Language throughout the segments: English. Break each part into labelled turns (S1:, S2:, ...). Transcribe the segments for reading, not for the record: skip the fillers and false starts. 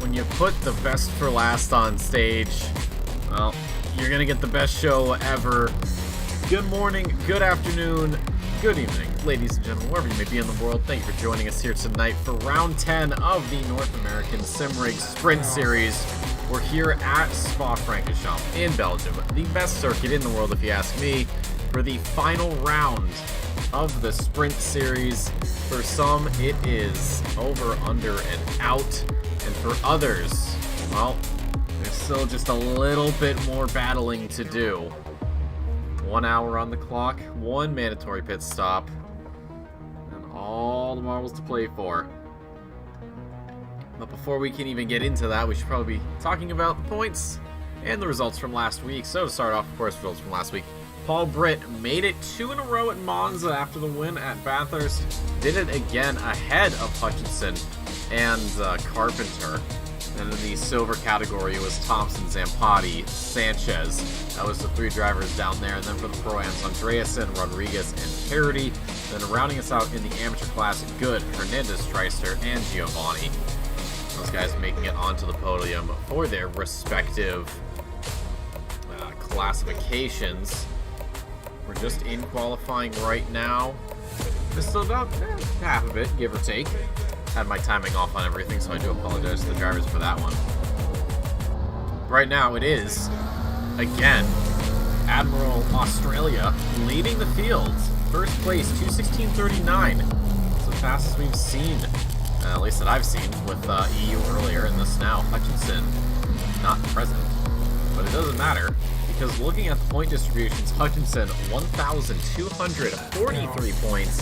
S1: When you put the best for last on stage, well, you're gonna get the best show ever. Good morning, good afternoon, good evening, ladies and gentlemen, wherever you may be in the world. Thank you for joining us here tonight for round 10 of the North American Simrigs Sprint Series. We're here at Spa-Francorchamps in Belgium, the best circuit in the world if you ask me, for the final round of the Sprint Series. For some, it is over, under, and out. And for others, well, there's still just a little bit more battling to do. 1 hour on the clock, one mandatory pit stop, and all the marbles to play for. But before we can even get into that, we should probably be talking about the points and the results from last week. So to start off, of course, results from last week. Paul Britt made it 2 in a row at Monza after the win at Bathurst. Did it again ahead of Hutchinson and Carpenter. And in the silver category, it was Thompson, Zampati, Sanchez. That was the 3 drivers down there. And then for the Pro-Ams, Andreasen, Rodriguez, and Parity. Then rounding us out in the amateur class, Good, Hernandez, Treister, and Giovanni. Those guys making it onto the podium for their respective classifications. We're just in qualifying right now. It's still about half of it, give or take. Had my timing off on everything, so I do apologize to the drivers for that one. Right now it is, again, Admiral Australia leading the field. First place, 2:16.39. It's the fastest we've seen, at least that I've seen, with EU earlier, and this now. Hutchinson, not present. But it doesn't matter, because looking at the point distributions, Hutchinson, 1,243 points.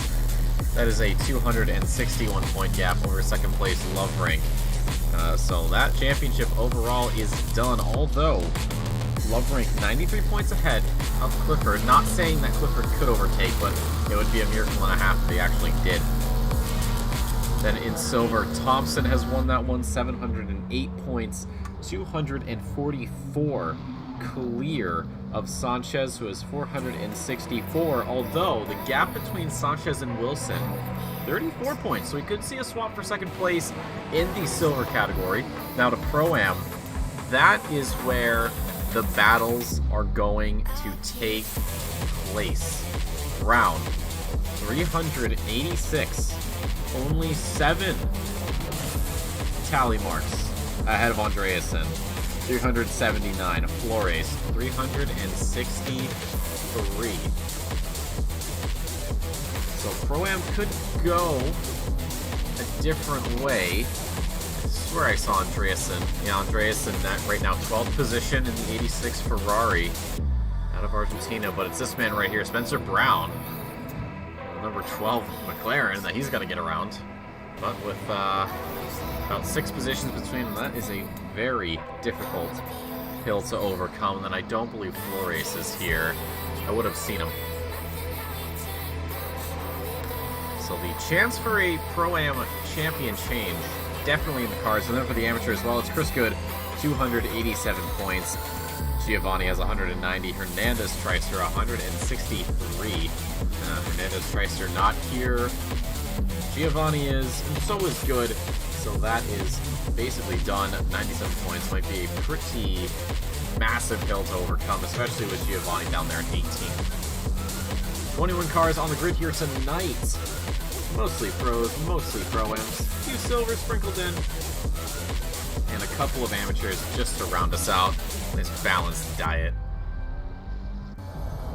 S1: That is a 261 point gap over second place Loverank. So that championship overall is done, although Loverank 93 points ahead of Clifford. Not saying that Clifford could overtake, but it would be a miracle and a half if they actually did. Then in silver, Thompson has won that one, 708 points, 244 clear of Sanchez, who is 464, although the gap between Sanchez and Wilson, 34 points, so we could see a swap for second place in the silver category. Now to Pro-Am, that is where the battles are going to take place. Round 386, only 7 tally marks ahead of Andreasen. 379, Flores, 363. So Pro-Am could go a different way. This is where I saw Andreasen. Yeah, Andreasen right now 12th position in the 86 Ferrari out of Argentina, but it's this man right here, Spencer Brown, number 12 McLaren that he's got to get around. But with about 6 positions between them, that is a very difficult hill to overcome. And then I don't believe Flores is here. I would have seen him. So the chance for a Pro-Am champion change definitely in the cards. And then for the amateur as well, it's Chris Good, 287 points. Giovanni has 190. Hernandez Tricer, 163. Hernandez Tricer not here. Giovanni is, and so is Good. So that is basically done. 97 points might be a pretty massive hill to overcome, especially with Giovanni down there at 18. 21 cars on the grid here tonight. Mostly pros, mostly pro-ams. A few silvers sprinkled in. And a couple of amateurs just to round us out. Nice balanced diet.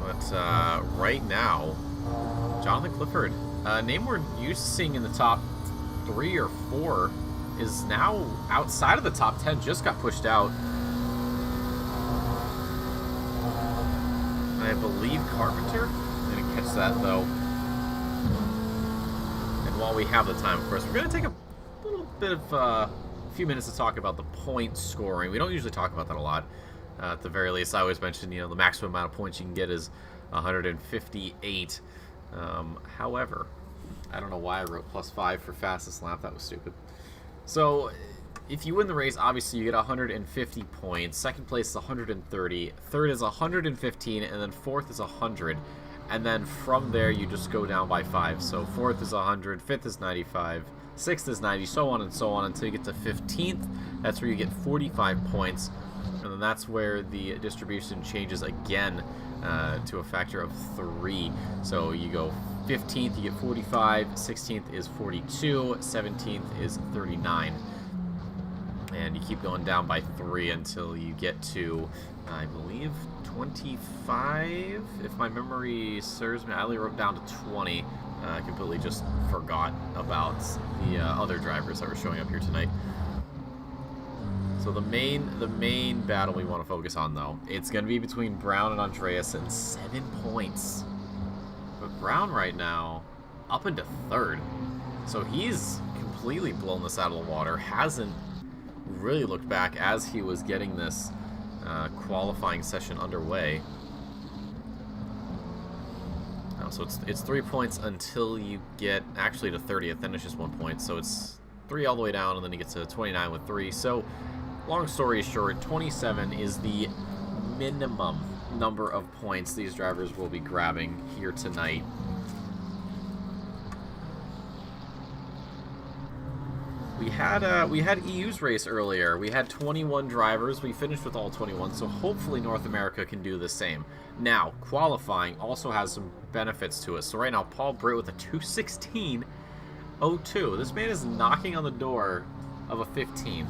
S1: But right now, Jonathan Clifford, a name we're used to seeing in the top 3 or 4, is now outside of the top 10, just got pushed out. I believe Carpenter. I didn't catch that though. And while we have the time, of course, we're going to take a little bit of a few minutes to talk about the point scoring. We don't usually talk about that a lot. At the very least, I always mention, you know, the maximum amount of points you can get is 158. However, I don't know why I wrote +5 for fastest lap. That was stupid. So, if you win the race, obviously you get 150 points. Second place is 130. Third is 115, and then fourth is 100. And then from there, you just go down by 5. So fourth is 100, fifth is 95, sixth is 90, so on and so on until you get to 15th. That's where you get 45 points. And then that's where the distribution changes again to a factor of 3. So you go 15th, you get 45, 16th is 42, 17th is 39. And you keep going down by 3 until you get to, I believe, 25, if my memory serves me. I only wrote down to 20. I completely just forgot about the other drivers that were showing up here tonight. So the main battle we want to focus on, though, it's going to be between Brown and Andreas, and 7 points. But Brown right now up into 3rd, so he's completely blown this out of the water. Hasn't really looked back as he was getting this qualifying session underway. So it's 3 points until you get actually to 30th, then it's just 1 point. So it's 3 all the way down, and then you get to 29 with 3. So long story short, 27 is the minimum number of points these drivers will be grabbing here tonight. We had EU's race earlier. We had 21 drivers. We finished with all 21, so hopefully North America can do the same. Now, qualifying also has some benefits to it. So right now, Paul Britt with a 2:16.02. This man is knocking on the door of a 15,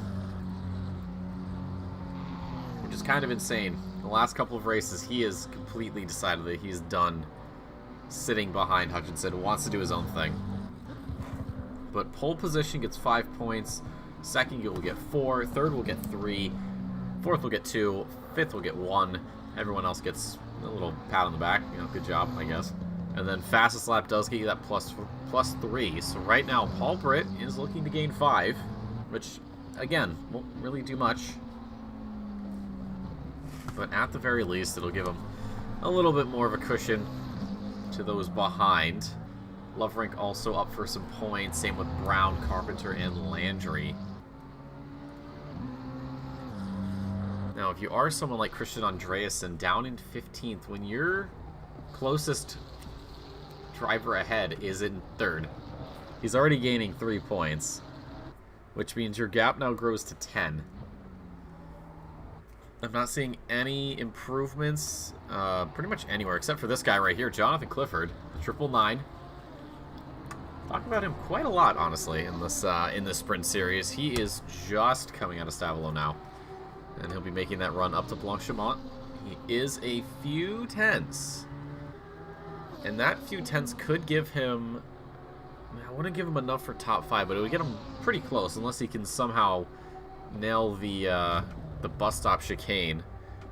S1: which is kind of insane. The last couple of races, he has completely decided that he's done sitting behind Hutchinson, wants to do his own thing. But pole position gets 5 points, second will get 4, third will get 3, fourth will get 2, fifth will get 1. Everyone else gets a little pat on the back, you know, good job, I guess. And then fastest lap does get you that plus 3. So right now, Paul Britt is looking to gain 5, which, again, won't really do much. But at the very least, it'll give him a little bit more of a cushion to those behind. Loverink also up for some points. Same with Brown, Carpenter, and Landry. Now, if you are someone like Christian Andreasen, down in 15th, when your closest driver ahead is in 3rd, he's already gaining 3 points, which means your gap now grows to 10. I'm not seeing any improvements pretty much anywhere, except for this guy right here, Jonathan Clifford, 999. Talk about him quite a lot, honestly, in this sprint series. He is just coming out of Stavolo now, and he'll be making that run up to Blanchimont. He is a few tenths, and that few tenths could give him, I wouldn't give him enough for top 5, but it would get him pretty close, unless he can somehow nail the bus stop chicane.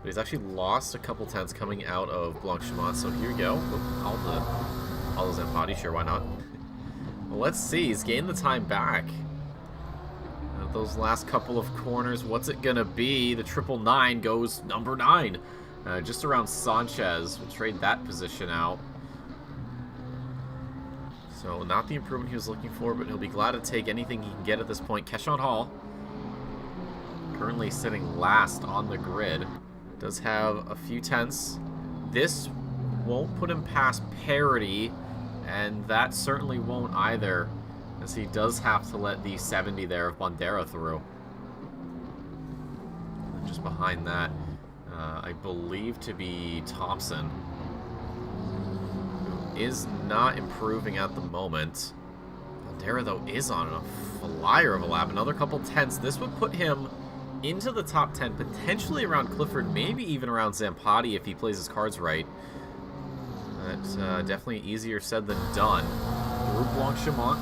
S1: But he's actually lost a couple tenths coming out of Blanchimont, so here we go. All those Zampati, sure, why not? Well, let's see. He's gained the time back. Those last couple of corners, what's it gonna be? The 999 goes number 9. Just around Sanchez. We'll trade that position out. So, not the improvement he was looking for, but he'll be glad to take anything he can get at this point. Keshawn Hall, currently sitting last on the grid, does have a few tenths. This won't put him past parity, and that certainly won't either, as he does have to let the 70 there of Bandera through. And just behind that, I believe to be Thompson, who is not improving at the moment. Bandera, though, is on a flyer of a lap. Another couple tenths. This would put him into the top 10, potentially around Clifford, maybe even around Zampati if he plays his cards right. That's definitely easier said than done. Group Blanchimont.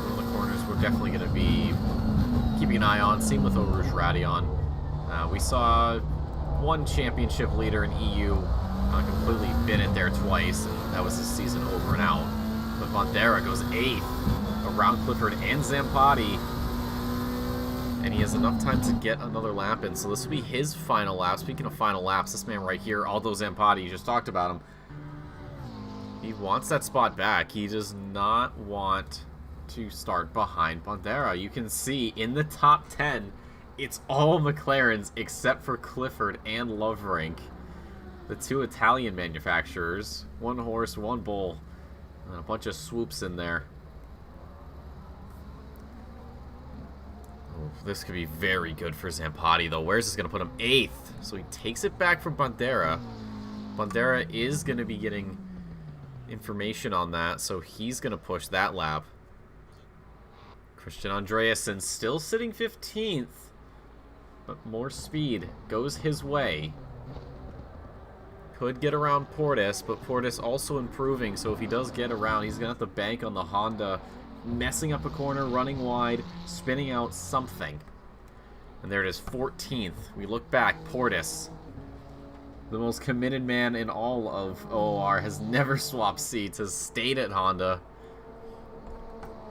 S1: One of the corners we're definitely going to be keeping an eye on. Same with Eau Rouge Radion. We saw one championship leader in EU completely bin it there twice, and that was his season over and out. But Bandera goes 8th around Clifford and Zampati, and he has enough time to get another lap in. So this will be his final lap. Speaking of final laps, this man right here, Aldo Zampati, you just talked about him. He wants that spot back. He does not want to start behind Bandera. You can see in the top 10, it's all McLarens except for Clifford and Loverink. The two Italian manufacturers. One horse, one bull. And a bunch of swoops in there. Oh, this could be very good for Zampati, though. Where's this going to put him? 8th. So he takes it back from Bandera. Bandera is going to be getting information on that, so he's going to push that lap. Christian Andreasen still sitting 15th. But more speed goes his way. Could get around Portis, but Portis also improving, so if he does get around, he's going to have to bank on the Honda messing up a corner, running wide, spinning out something. And there it is, 14th. We look back, Portis, the most committed man in all of OOR, has never swapped seats, has stayed at Honda.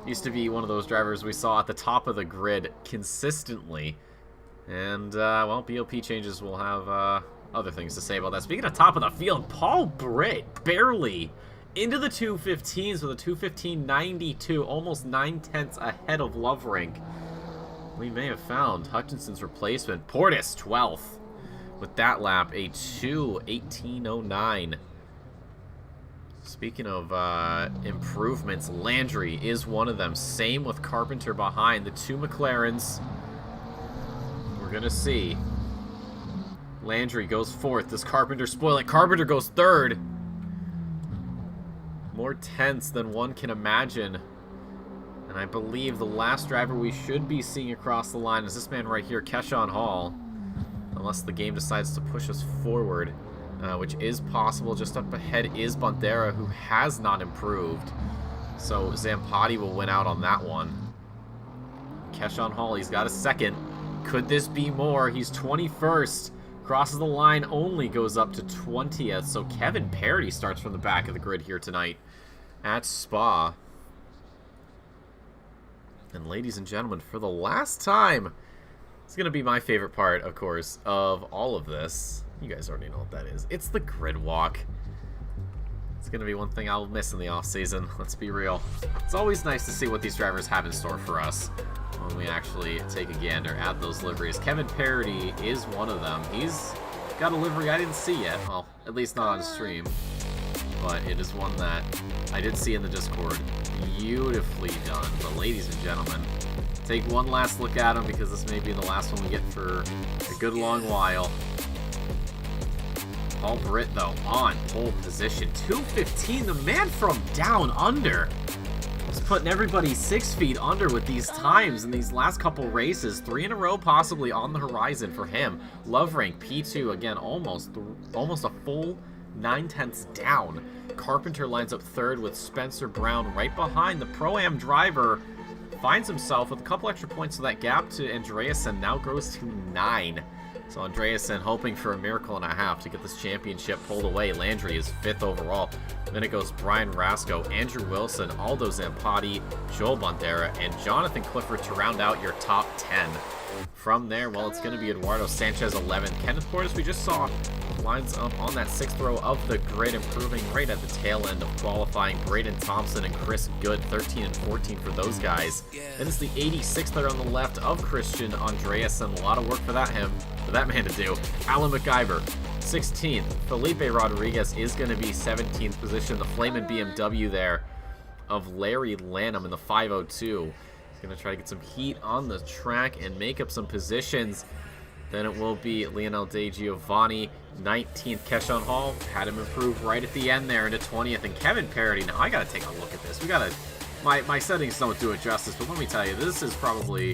S1: Used to be one of those drivers we saw at the top of the grid consistently. And, well, BOP changes will have other things to say about that. Speaking of top of the field, Paul Britt barely into the 215s with a 215.92, almost 9 tenths ahead of Loverink. We may have found Hutchinson's replacement. Portis, 12th. With that lap, a 2:18.09. Speaking of improvements, Landry is one of them. Same with Carpenter behind. The two McLarens. We're going to see. Landry goes 4th. Does Carpenter spoil it? Carpenter goes 3rd. More tense than one can imagine. And I believe the last driver we should be seeing across the line is this man right here, Keshawn Hall. Unless the game decides to push us forward, which is possible. Just up ahead is Bandera, who has not improved. So Zampati will win out on that one. Keshawn Hall, he's got a 2nd. Could this be more? He's 21st. Crosses the line, only goes up to 20th. So Kevin Parody starts from the back of the grid here tonight at Spa. And ladies and gentlemen, for the last time, it's going to be my favorite part, of course, of all of this. You guys already know what that is. It's the grid walk. It's going to be one thing I'll miss in the off-season. Let's be real. It's always nice to see what these drivers have in store for us when we actually take a gander at those liveries. Kevin Parody is one of them. He's got a livery I didn't see yet. Well, at least not on stream. But it is one that I did see in the Discord. Beautifully done. But ladies and gentlemen, take one last look at him because this may be the last one we get for a good long while. Paul Britt, though, on pole position. 2:15, the man from down under. He's putting everybody 6 feet under with these times in these last couple races. 3 in a row possibly on the horizon for him. Loverink, P2, again, almost a full 9 tenths down. Carpenter lines up 3rd with Spencer Brown right behind. The Pro-Am driver finds himself with a couple extra points, so that gap to Andreasen now grows to 9. So Andreasen hoping for a miracle and a half to get this championship pulled away. Landry is 5th overall. Then it goes Brian Rasco, Andrew Wilson, Aldo Zampati, Joel Bandera, and Jonathan Clifford to round out your top 10. From there, well, it's going to be Eduardo Sanchez 11th. Kenneth Portis, we just saw, lines up on that 6th row of the grid, improving right at the tail end of qualifying. Braden Thompson and Chris Good, 13 and 14 for those guys. Then it's the 86th there on the left of Christian Andreasen. A lot of work for that man to do. Alan McIver, 16th. Felipe Rodriguez is going to be 17th position. The Flamin' BMW there of Larry Lanham in the 502. He's going to try to get some heat on the track and make up some positions. Then it will be Lionel De Giovanni, 19th. Keshawn Hall had him improve right at the end there into 20th. And Kevin Parody, now I got to take a look at this. My settings don't do it justice, but let me tell you, this is probably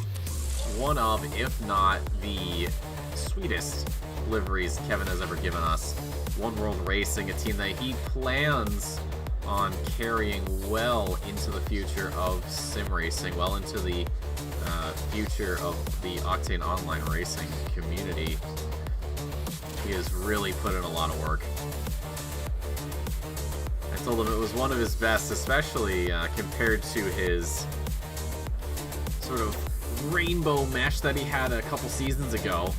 S1: one of, if not the sweetest liveries Kevin has ever given us. One World Racing, a team that he plans on carrying well into the future of sim racing, well into the future of the Octane Online Racing community. He has really put in a lot of work. I told him it was one of his best, especially compared to his sort of rainbow mesh that he had a couple seasons ago.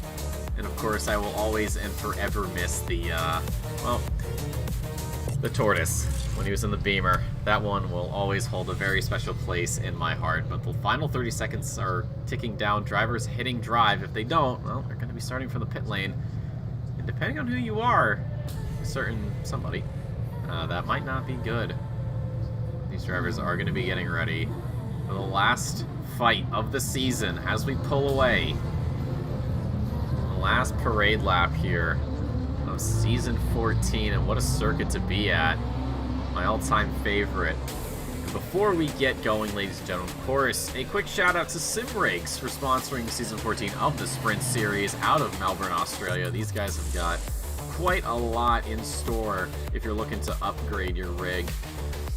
S1: And of course, I will always and forever miss the, the tortoise when he was in the Beamer. That one will always hold a very special place in my heart. But the final 30 seconds are ticking down. Drivers hitting drive. If they don't, well, they're going to be starting from the pit lane. And depending on who you are, somebody, that might not be good. These drivers are going to be getting ready for the last fight of the season as we pull away. The last parade lap here of season 14, and what a circuit to be at. My all-time favorite. And before we get going, ladies and gentlemen, of course, a quick shout out to Simrigs for sponsoring season 14 of the Sprint Series out of Melbourne, Australia. These guys have got quite a lot in store if you're looking to upgrade your rig.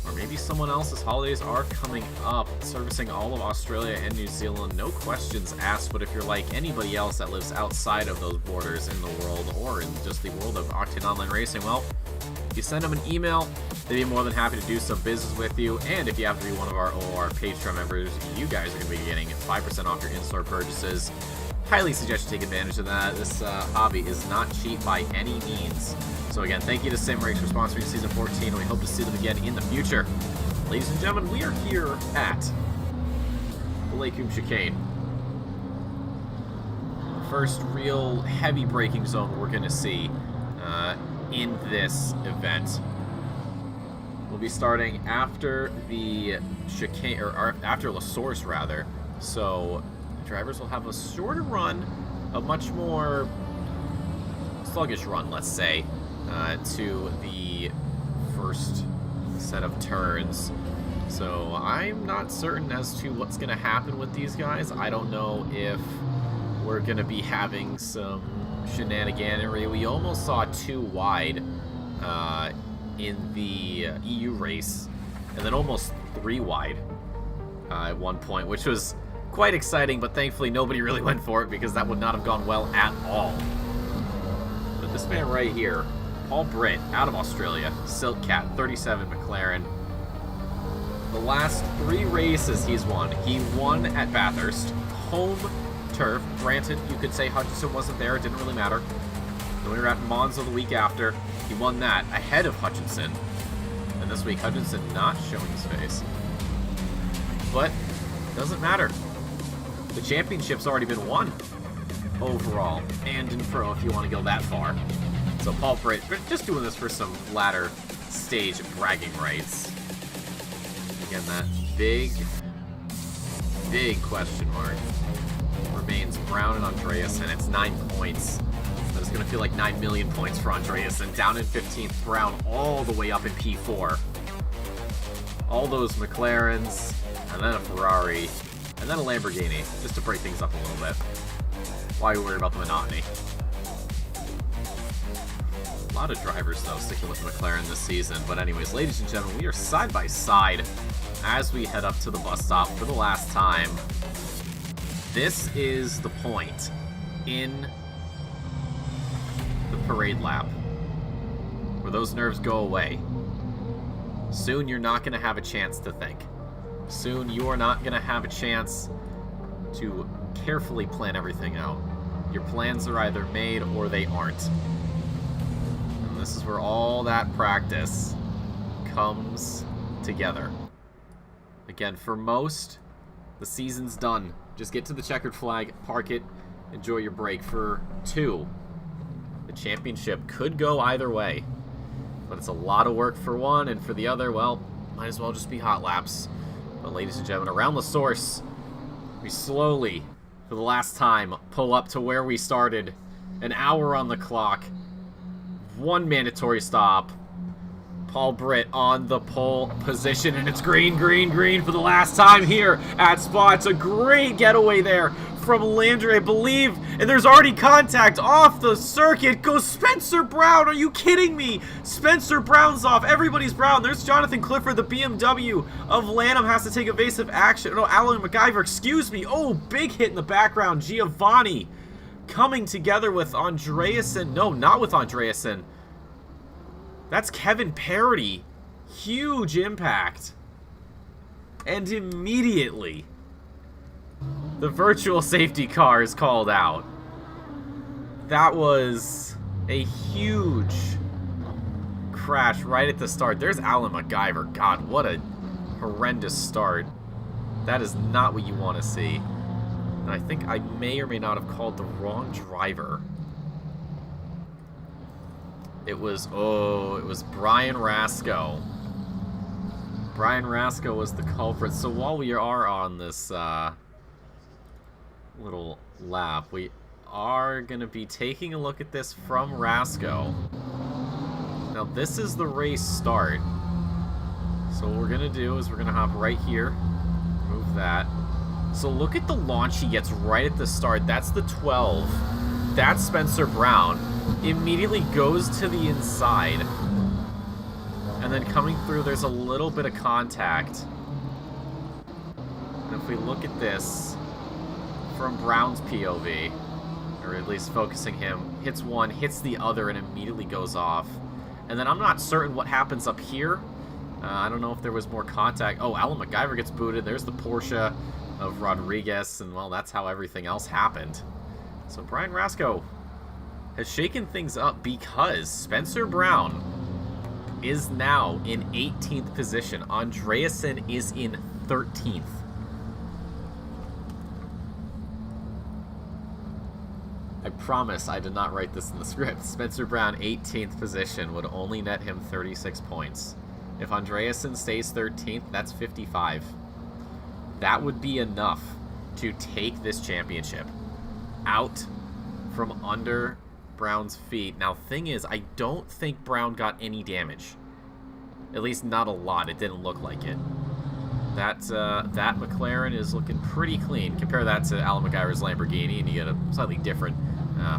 S1: Or maybe someone else's holidays are coming up, servicing all of Australia and New Zealand, no questions asked. But if you're like anybody else that lives outside of those borders in the world, or in just the world of Octane Online Racing, well, you send them an email, they'd be more than happy to do some business with you. And if you have to be one of our OR Patreon members, you guys are going to be getting 5% off your in-store purchases. Highly suggest you take advantage of that. This hobby is not cheap by any means. So again, thank you to Simrigs for sponsoring season 14, and we hope to see them again in the future. Ladies and gentlemen, we are here at the Lake Hume Chicane. The first real heavy braking zone we're going to see in this event. We'll be starting after the chicane, or after La Source rather. So drivers will have a shorter run, a much more sluggish run, let's say, to the first set of turns. So I'm not certain as to what's going to happen with these guys. I don't know if we're going to be having some shenaniganery. We almost saw 2 wide in the EU race, and then almost 3 wide at one point, which was quite exciting, but thankfully nobody really went for it because that would not have gone well at all. But this man right here, Paul Britt, out of Australia, Silk Cat, 37 McLaren. The last 3 races he's won. He won at Bathurst, home turf. Granted, you could say Hutchinson wasn't there, it didn't really matter. Then we were at Monza the week after. He won that ahead of Hutchinson. And this week, Hutchinson not showing his face. But doesn't matter. The championship's already been won overall, and in pro if you want to go that far. So Paul Britt, just doing this for some latter stage bragging rights. Again, that big question mark remains Brown and Andreasen. It's 9 points. But it's going to feel like 9 million points for Andreasen. Down in 15th, Brown all the way up in P4. All those McLarens, and then a Ferrari, and then a Lamborghini, just to break things up a little bit. Why worry about the monotony? A lot of drivers, though, sticking with McLaren this season. But anyways, ladies and gentlemen, we are side by side as we head up to the bus stop for the last time. This is the point in parade lap, where those nerves go away. Soon you're not going to have a chance to think. Soon you are not going to have a chance to carefully plan everything out. Your plans are either made or they aren't. And this is where all that practice comes together. Again, for most, the season's done. Just get to the checkered flag, park it, enjoy your break. For two, the championship could go either way. But it's a lot of work for one, and for the other, well, might as well just be hot laps. But ladies and gentlemen, around the source, we slowly, for the last time, pull up to where we started. An hour on the clock. One mandatory stop. Paul Britt on the pole position, and it's green, green, green for the last time here at Spa. It's a great getaway there from Landry, I believe, and there's already contact off the circuit. Goes Spencer Brown. Are you kidding me? Spencer Brown's off. Everybody's Brown. There's Jonathan Clifford. The BMW of Lanham has to take evasive action. No, Alan MacGyver, excuse me. Oh, big hit in the background. Giovanni coming together with Andreasen. No, not with Andreasen. That's Kevin Parody. Huge impact. And immediately, the virtual safety car is called out. That was a huge crash right at the start. There's Alan MacGyver. God, what a horrendous start. That is not what you want to see. And I think I may or may not have called the wrong driver. It was Brian Rasco. Brian Rasco was the culprit. So while we are on this little lap, we are going to be taking a look at this from Rasco. Now this is the race start. So what we're going to do is we're going to hop right here. Move that. So look at the launch he gets right at the start. That's the 12. That's Spencer Brown. Immediately goes to the inside. And then coming through, there's a little bit of contact. And if we look at this from Brown's POV, or at least focusing him, hits one, hits the other, and immediately goes off. And then I'm not certain what happens up here. I don't know if there was more contact. Oh, Alan MacGyver gets booted. There's the Porsche of Rodriguez, and well, that's how everything else happened. So Brian Rasco has shaken things up because Spencer Brown is now in 18th position. Andreasen is in 13th. I promise I did not write this in the script. Spencer Brown, 18th position, would only net him 36 points. If Andreasen stays 13th, that's 55. That would be enough to take this championship out from under Brown's feet. Now, thing is, I don't think Brown got any damage. At least not a lot. It didn't look like it. That McLaren is looking pretty clean. Compare that to Alan MacGyver's Lamborghini, and you get a slightly different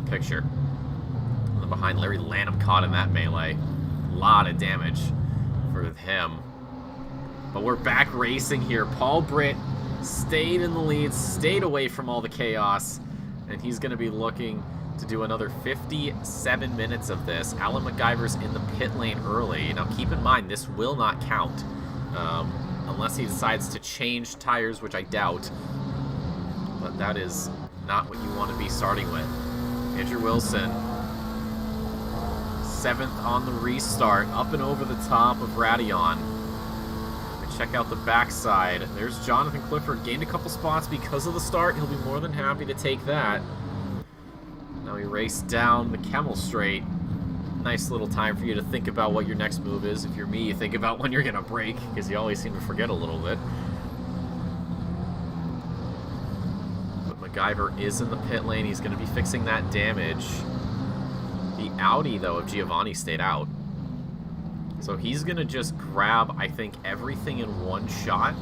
S1: picture. And then behind, Larry Lanham caught in that melee. A lot of damage for him. But we're back racing here. Paul Britt stayed in the lead, stayed away from all the chaos, and he's going to be looking to do another 57 minutes of this. Alan MacGyver's in the pit lane early. Now keep in mind, this will not count unless he decides to change tires, which I doubt. But that is not what you want to be starting with. Andrew Wilson, 7th on the restart, up and over the top of Radion. Check out the backside. There's Jonathan Clifford. Gained a couple spots because of the start. He'll be more than happy to take that. Now we race down the Kemmel Straight. Nice little time for you to think about what your next move is. If you're me, you think about when you're going to brake, because you always seem to forget a little bit. But MacGyver is in the pit lane. He's going to be fixing that damage. The Audi, though, of Giovanni stayed out. So he's going to just grab, I think, everything in one shot.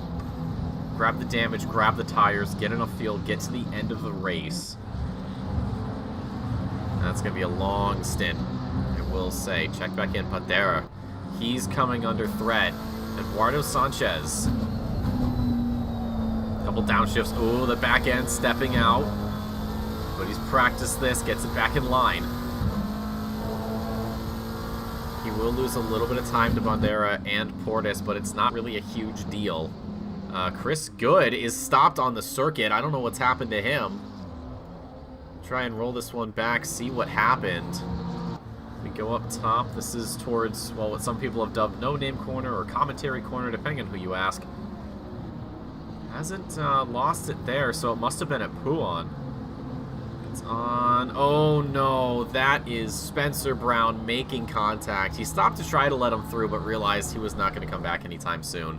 S1: Grab the damage, grab the tires, get enough fuel, get to the end of the race. And that's going to be a long stint, I will say. Check back in Patera. He's coming under threat. Eduardo Sanchez. Couple downshifts. Ooh, the back end stepping out. But he's practiced this, gets it back in line. He will lose a little bit of time to Bandera and Portis, but it's not really a huge deal. Chris Good is stopped on the circuit. I don't know what's happened to him. Try and roll this one back, see what happened. We go up top. This is towards, well, what some people have dubbed no-name corner or commentary corner, depending on who you ask. Hasn't lost it there, so it must have been at Puon. It's on. Oh, no. That is Spencer Brown making contact. He stopped to try to let him through, but realized he was not going to come back anytime soon.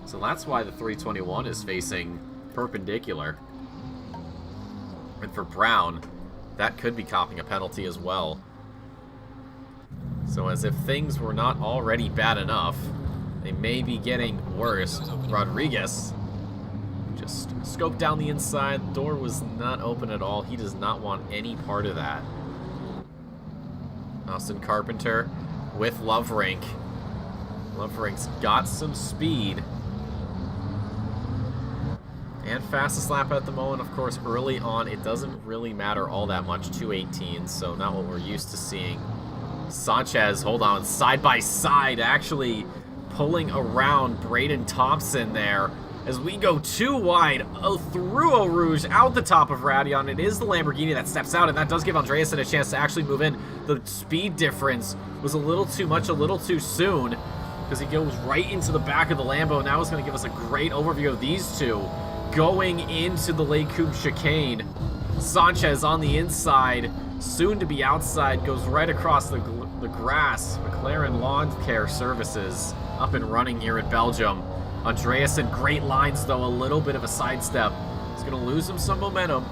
S1: So that's why the 321 is facing perpendicular. And for Brown, that could be copping a penalty as well. So as if things were not already bad enough, they may be getting worse. Rodriguez just scoped down the inside. The door was not open at all. He does not want any part of that. Austin Carpenter with Loverink. Loverink's got some speed. And fastest lap at the moment, of course, early on, it doesn't really matter all that much. 2:18, so not what we're used to seeing. Sanchez, hold on, side by side, actually pulling around Braden Thompson there. As we go too wide, through Eau Rouge, out the top of Radion. It is the Lamborghini that steps out, and that does give Andreasen a chance to actually move in. The speed difference was a little too much, a little too soon, because he goes right into the back of the Lambo. Now it's going to give us a great overview of these two going into the Lake Coupe chicane. Sanchez on the inside, soon to be outside, goes right across the grass. McLaren Lawn Care Services up and running here in Belgium. Andreasen, great lines though, a little bit of a sidestep. He's going to lose him some momentum.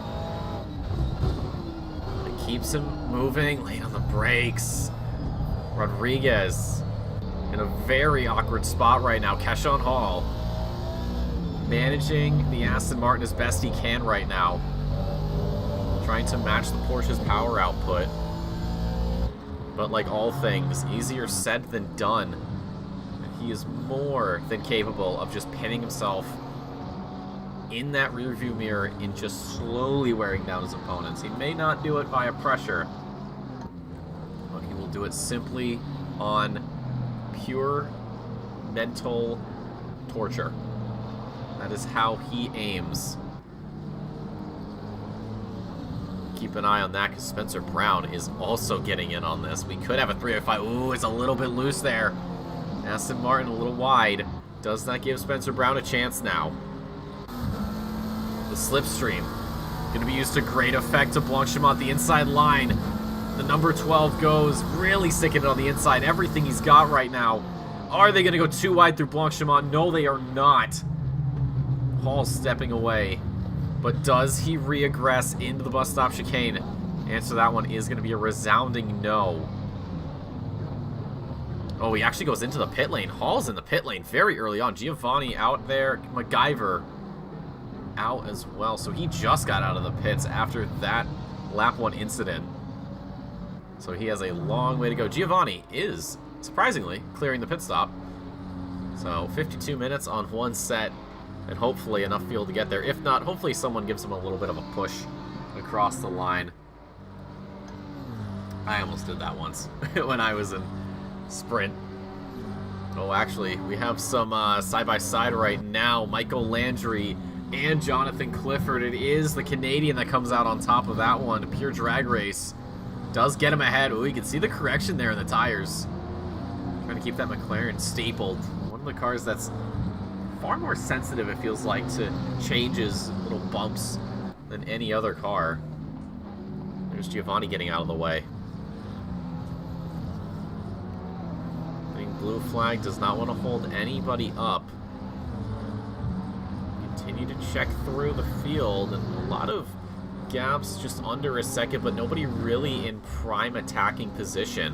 S1: It keeps him moving, late on the brakes. Rodriguez in a very awkward spot right now. Keshawn Hall managing the Aston Martin as best he can right now. Trying to match the Porsche's power output. But like all things, easier said than done. He is more than capable of just pinning himself in that rearview mirror and just slowly wearing down his opponents. He may not do it via pressure, but he will do it simply on pure mental torture. That is how he aims. Keep an eye on that because Spencer Brown is also getting in on this. We could have a 305. Ooh, it's a little bit loose there. Aston Martin a little wide. Does not give Spencer Brown a chance now. The slipstream going to be used to great effect to Blanchimont, the inside line. The number 12 goes, really sticking it on the inside. Everything he's got right now. Are they going to go too wide through Blanchimont? No, they are not. Hall's stepping away. But does he reaggress into the bus stop chicane? Answer to that one is going to be a resounding no. Oh, he actually goes into the pit lane. Hall's in the pit lane very early on. Giovanni out there. MacGyver out as well. So he just got out of the pits after that lap 1 incident. So he has a long way to go. Giovanni is, surprisingly, clearing the pit stop. So 52 minutes on one set. And hopefully enough fuel to get there. If not, hopefully someone gives him a little bit of a push across the line. I almost did that once when I was in Sprint. Oh, actually, we have some side-by-side right now. Michael Landry and Jonathan Clifford. It is the Canadian that comes out on top of that one. Pure drag race. Does get him ahead. Oh, you can see the correction there in the tires. Trying to keep that McLaren stapled. One of the cars that's far more sensitive, it feels like, to changes, little bumps, than any other car. There's Giovanni getting out of the way. Blue flag does not want to hold anybody up. Continue to check through the field, and a lot of gaps just under a second, but nobody really in prime attacking position.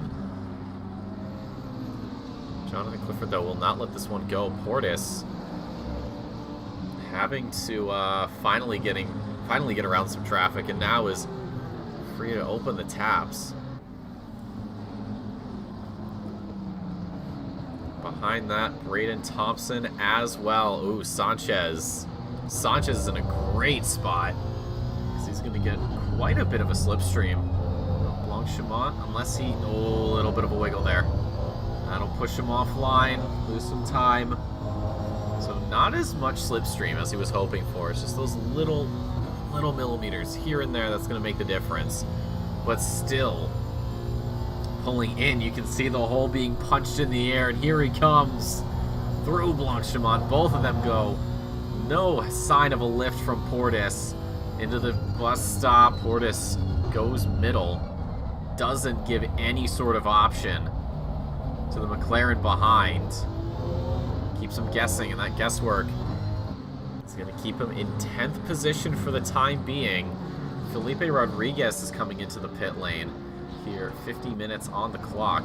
S1: Jonathan Clifford, though, will not let this one go. Portis having to finally get around some traffic, and now is free to open the taps. Behind that, Braden Thompson as well. Ooh, Sanchez. Sanchez is in a great spot because he's going to get quite a bit of a slipstream. Blanchimont, unless he... Oh, a little bit of a wiggle there. push him offline, lose some time. So not as much slipstream as he was hoping for. It's just those little millimeters here and there that's going to make the difference. But still, pulling in, you can see the hole being punched in the air, and here he comes through Blanchimont. Both of them go. No sign of a lift from Portis into the bus stop. Portis goes middle, doesn't give any sort of option to the McLaren behind. Keeps him guessing, and that guesswork is going to keep him in 10th position for the time being. Felipe Rodriguez is coming into the pit lane here, 50 minutes on the clock.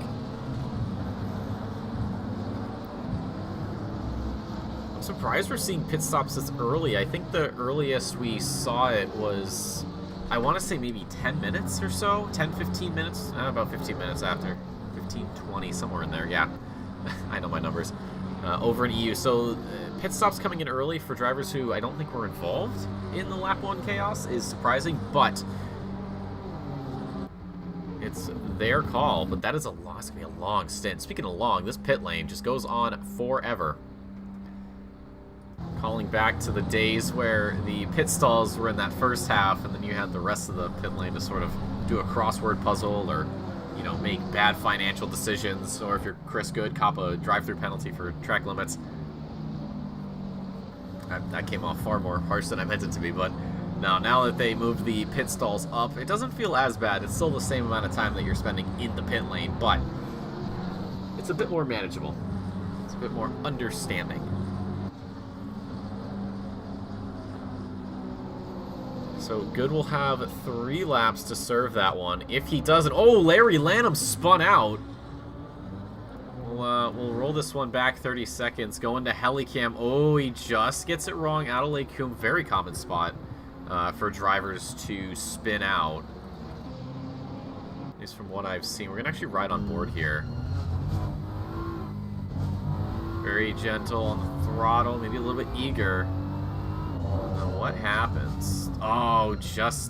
S1: I'm surprised we're seeing pit stops this early. I think the earliest we saw it was, I want to say maybe 10 minutes or so, 10, 15 minutes, about 15 minutes after, 15, 20, somewhere in there, yeah. I know my numbers. Over in EU. So pit stops coming in early for drivers who I don't think were involved in the lap 1 chaos is surprising, but it's their call. But that is a long, it's going to be a long stint. Speaking of long, this pit lane just goes on forever. Calling back to the days where the pit stalls were in that first half, and then you had the rest of the pit lane to sort of do a crossword puzzle or, you know, make bad financial decisions, or if you're Chris Good, cop a drive-through penalty for track limits. That came off far more harsh than I meant it to be, but now that they moved the pit stalls up, it doesn't feel as bad. It's still the same amount of time that you're spending in the pit lane, but it's a bit more manageable. It's a bit more understanding. So Good will have 3 laps to serve that one. If he doesn't... Oh, Larry Lanham spun out. We'll roll this one back 30 seconds. Go into Helicam. Oh, he just gets it wrong out of Lake Coombe. Very common spot for drivers to spin out. At least from what I've seen. We're going to actually ride on board here. Very gentle on the throttle. Maybe a little bit eager. What happens? Oh,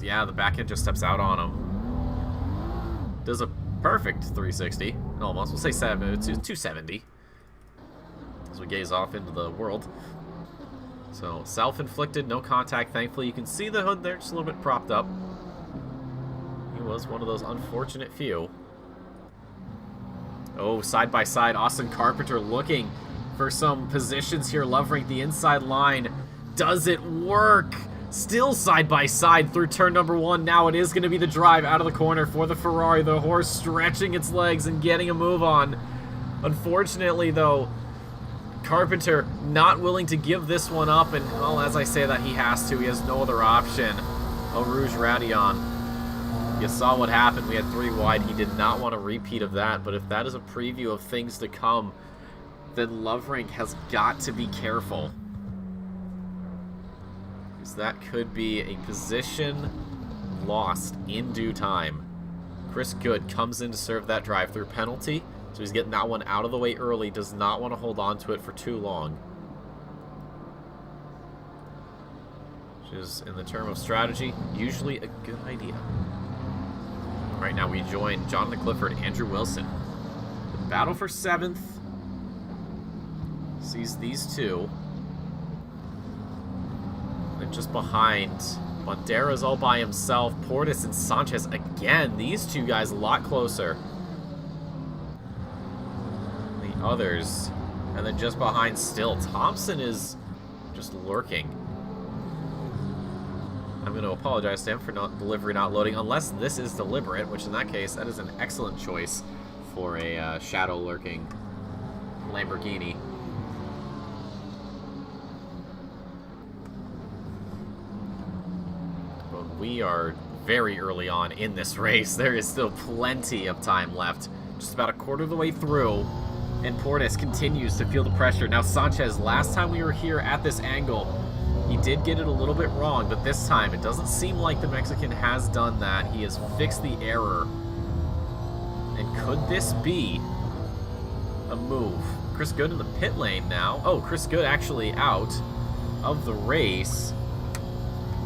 S1: yeah, the back end just steps out on him. Does a perfect 360. Almost. We'll say 270. As we gaze off into the world. So, self-inflicted, no contact, thankfully. You can see the hood there, just a little bit propped up. He was one of those unfortunate few. Oh, side by side, Austin Carpenter looking for some positions here. Lovering the inside line. Does it work? Still side by side through turn number 1. Now it is going to be the drive out of the corner for the Ferrari. The horse stretching its legs and getting a move on. Unfortunately, though, Carpenter not willing to give this one up. And, well, as I say that, he has to. He has no other option. Oh, Rouge Radion. You saw what happened. We had 3 wide. He did not want a repeat of that. But if that is a preview of things to come, then Lovering has got to be careful. That could be a position lost in due time. Chris Good comes in to serve that drive-through penalty, so he's getting that one out of the way early. Does not want to hold on to it for too long. Which is, in the term of strategy, usually a good idea. Right now we join Jonathan Clifford, Andrew Wilson. The battle for 7th sees these two. And just behind, Bandera's all by himself. Portis and Sanchez again. These two guys a lot closer. The others. And then just behind still, Thompson is just lurking. I'm going to apologize to him for delivery not loading, unless this is deliberate, which in that case, that is an excellent choice for a shadow lurking Lamborghini. We are very early on in this race. There is still plenty of time left. Just about a quarter of the way through. And Portis continues to feel the pressure. Now Sanchez, last time we were here at this angle, he did get it a little bit wrong. But this time, it doesn't seem like the Mexican has done that. He has fixed the error. And could this be a move? Chris Good in the pit lane now. Oh, Chris Good actually out of the race.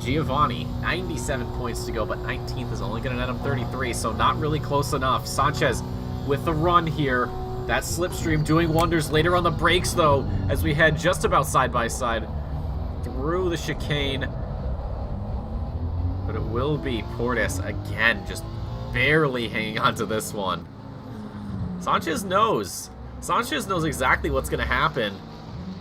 S1: Giovanni, 97 points to go, but 19th is only going to net him 33, so not really close enough. Sanchez with the run here. That slipstream doing wonders later on the brakes, though, as we head just about side by side through the chicane. But it will be Portis again, just barely hanging on to this one. Sanchez knows. Sanchez knows exactly what's going to happen.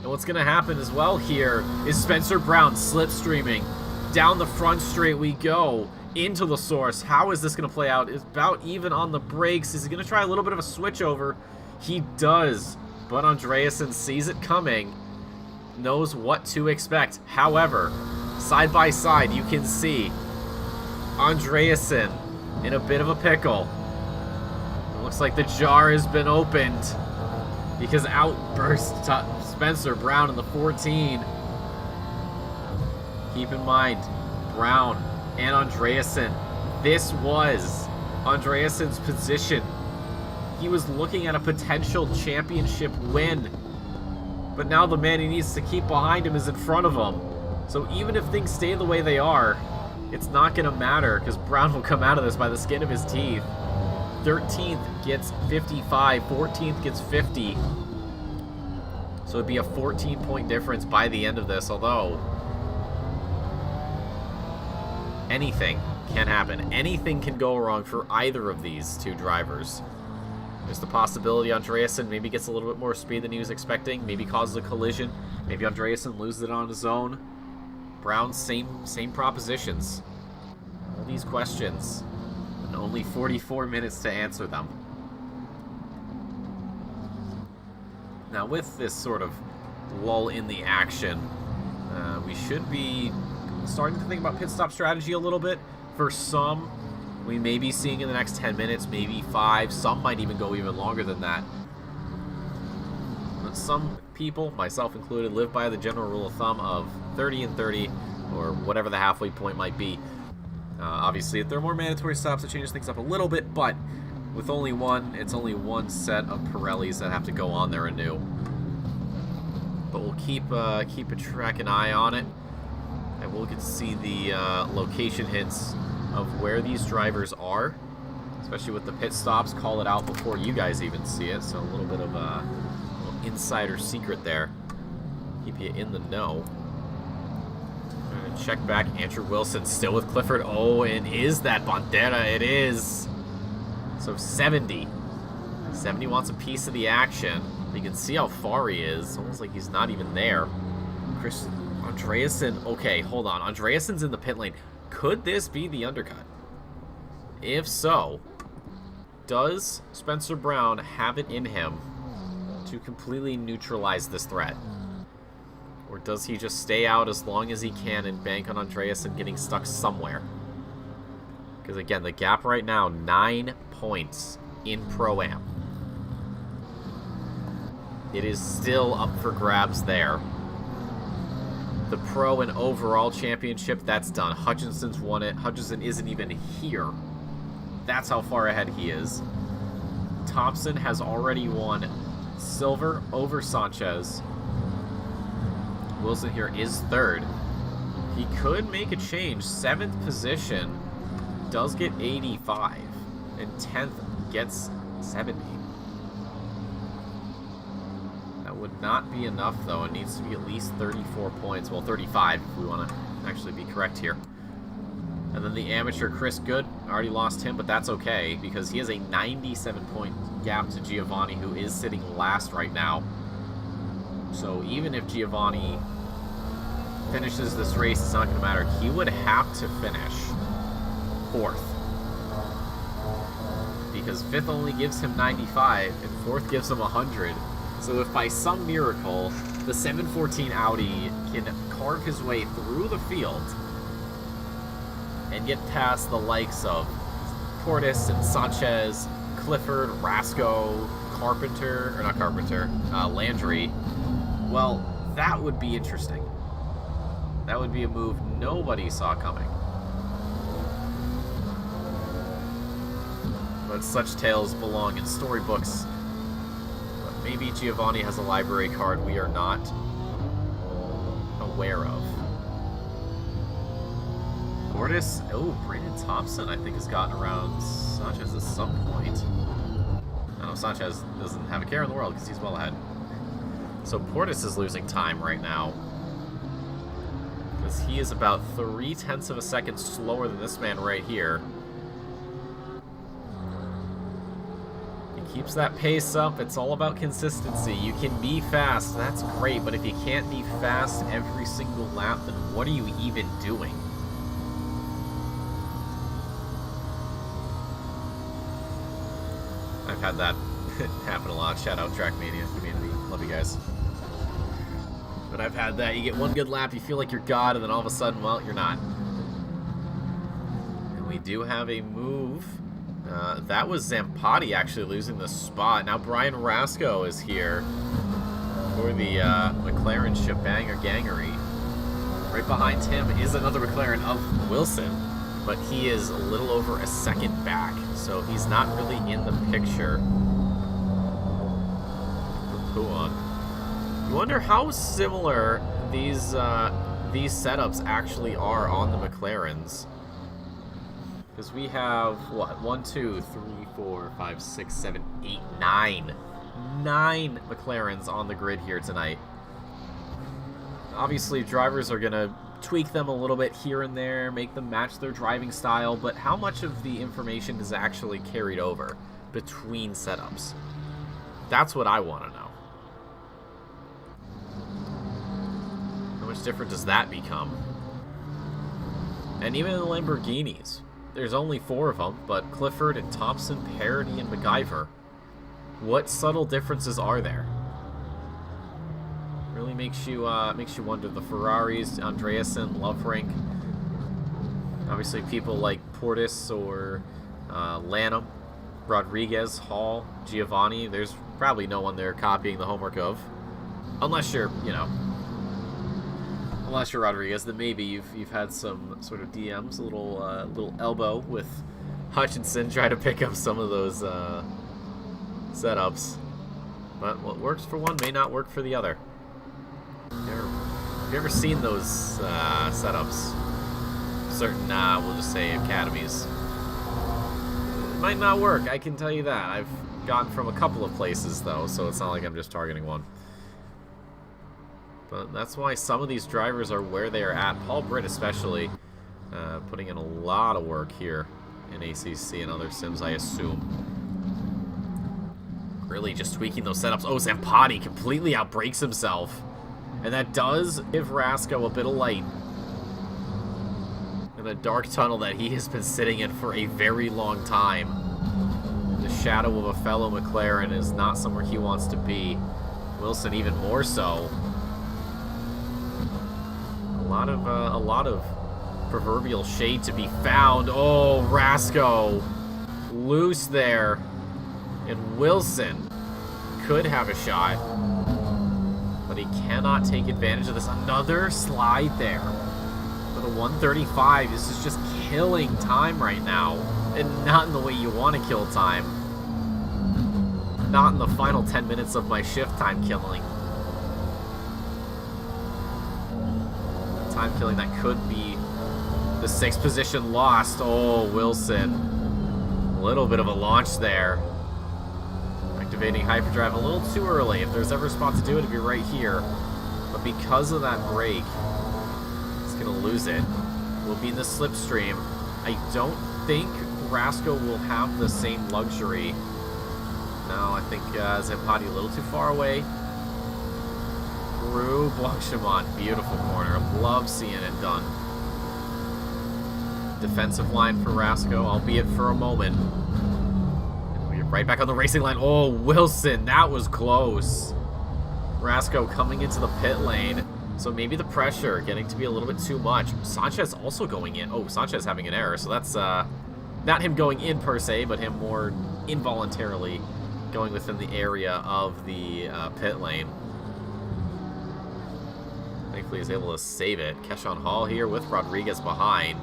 S1: And what's going to happen as well here is Spencer Brown slipstreaming. Down the front straight we go into the source. How is this going to play out? It's about even on the brakes. Is he going to try a little bit of a switch over? He does, but Andreasen sees it coming, knows what to expect. However, side by side, you can see Andreasen in a bit of a pickle. It looks like the jar has been opened because out bursts Spencer Brown in the 14. Keep in mind, Brown and Andreasen, this was Andreasen's position. He was looking at a potential championship win. But now the man he needs to keep behind him is in front of him. So even if things stay the way they are, it's not going to matter because Brown will come out of this by the skin of his teeth. 13th gets 55, 14th gets 50. So it'd be a 14-point difference by the end of this, although anything can happen. Anything can go wrong for either of these two drivers. There's the possibility Andreasen maybe gets a little bit more speed than he was expecting, maybe causes a collision, maybe Andreasen loses it on his own. Brown, same propositions. All these questions, and only 44 minutes to answer them. Now with this sort of lull in the action, we should be starting to think about pit stop strategy a little bit. For some, we may be seeing in the next 10 minutes, maybe 5. Some might even go even longer than that. But some people, myself included, live by the general rule of thumb of 30 and 30, or whatever the halfway point might be. Obviously, if there are more mandatory stops, it changes things up a little bit, but with only one, it's only one set of Pirellis that have to go on there anew. But we'll keep a track and eye on it. I will get to see the location hints of where these drivers are, especially with the pit stops. Call it out before you guys even see it, so a little bit of a little insider secret there. Keep you in the know. Check back, Andrew Wilson still with Clifford. Oh, and is that Bandera? It is. So 70 wants a piece of the action. You can see how far he is. Almost like he's not even there. Andreasen. Okay, hold on. Andreasen's in the pit lane. Could this be the undercut? If so, does Spencer Brown have it in him to completely neutralize this threat? Or does he just stay out as long as he can and bank on Andreasen getting stuck somewhere? Because again, the gap right now, 9 points in Pro-Am. It is still up for grabs there. The Pro and overall championship, that's done. Hutchinson's won it. Hutchinson isn't even here. That's how far ahead he is. Thompson has already won silver over Sanchez. Wilson here is third. He could make a change. 7th position does get 85. And 10th gets 70. That would not be enough, though. It needs to be at least 34 points. Well, 35 if we want to actually be correct here. And then the amateur Chris Good, already lost him, but that's okay because he has a 97-point gap to Giovanni, who is sitting last right now. So even if Giovanni finishes this race, it's not going to matter. He would have to finish 4th. Because 5th only gives him 95, and 4th gives him 100. So if by some miracle, the 714 Audi can carve his way through the field and get past the likes of Portis and Sanchez, Clifford, Rasco, Carpenter, or not Carpenter, Landry, well, that would be interesting. That would be a move nobody saw coming. But such tales belong in storybooks. But maybe Giovanni has a library card we are not aware of. Portis, oh, Brandon Thompson, I think, has gotten around Sanchez at some point. No, Sanchez doesn't have a care in the world because he's well ahead. So Portis is losing time right now, because he is about 0.3 of a second slower than this man right here. He keeps that pace up. It's all about consistency. You can be fast, that's great, but if you can't be fast every single lap, then what are you even doing? I've had that happen a lot. Shout out Trackmania community. Love you guys. But I've had that. You get one good lap, you feel like you're God, and then all of a sudden, well, you're not. And we do have a move. That was Zampati actually losing the spot. Now Brian Rasco is here for the McLaren Shebanger Gangery. Right behind him is another McLaren of Wilson, but he is a little over a second back, so he's not really in the picture. You wonder how similar these setups actually are on the McLarens. Because we have, what, 1, 2, 3, 4, 5, 6, 7, 8, 9. 9 McLarens on the grid here tonight. Obviously, drivers are going to tweak them a little bit here and there, make them match their driving style, but how much of the information is actually carried over between setups? That's what I want to know. How much different does that become? And even in the Lamborghinis, there's only 4 of them, but Clifford and Thompson, Parody, and MacGyver. What subtle differences are there? Really makes you wonder. The Ferraris, Andreasen, Loverank, obviously people like Portis or Lanham, Rodriguez, Hall, Giovanni. There's probably no one they're copying the homework of, unless you're, you know, unless you're Rodriguez. Then maybe you've had some sort of DMs, a little elbow with Hutchinson, try to pick up some of those setups. But what works for one may not work for the other. Have you ever seen those setups? Certain, we'll just say academies. It might not work, I can tell you that. I've gotten from a couple of places, though, so it's not like I'm just targeting one. But that's why some of these drivers are where they are at. Paul Britt especially, putting in a lot of work here in ACC and other sims, I assume. Really just tweaking those setups. Oh, Zampati completely outbrakes himself. And that does give Rasco a bit of light in a dark tunnel that he has been sitting in for a very long time. The shadow of a fellow McLaren is not somewhere he wants to be. Wilson even more so. A lot of proverbial shade to be found. Oh, Rasco loose there. And Wilson could have a shot, but he cannot take advantage of this. Another slide there for the 135. This is just killing time right now, and not in the way you want to kill time. Not in the final 10 minutes of my shift time killing. Time killing that could be the 6th position lost. Oh, Wilson. A little bit of a launch there. Activating hyperdrive a little too early. If there's ever a spot to do it, it'd be right here. But because of that break, it's going to lose it. We'll be in the slipstream. I don't think Rasco will have the same luxury. No, I think Zampati a little too far away. Through Blanchimont. Beautiful corner. Love seeing it done. Defensive line for Rasco, albeit for a moment. Right back on the racing line. Oh, Wilson, that was close. Rasco coming into the pit lane. So maybe the pressure getting to be a little bit too much. Sanchez also going in. Oh, Sanchez having an error. So that's not him going in per se, but him more involuntarily going within the area of the pit lane. Thankfully he's able to save it. Keshawn Hall here with Rodriguez behind.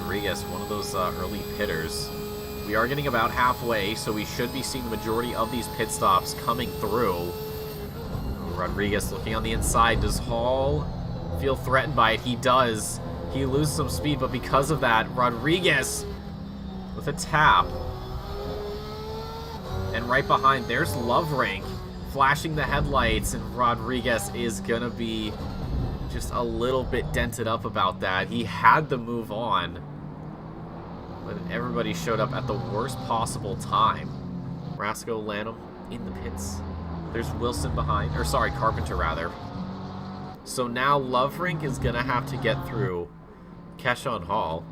S1: Rodriguez, one of those early pitters. We are getting about halfway, so we should be seeing the majority of these pit stops coming through. Rodriguez looking on the inside. Does Hall feel threatened by it? He does. He loses some speed, but because of that, Rodriguez with a tap right behind. There's Loverink flashing the headlights, and Rodriguez is going to be just a little bit dented up about that. He had to move on, but everybody showed up at the worst possible time. Rasco, Lanham in the pits. There's Wilson behind, or sorry, Carpenter rather. So now Loverink is going to have to get through Keshawn Hall.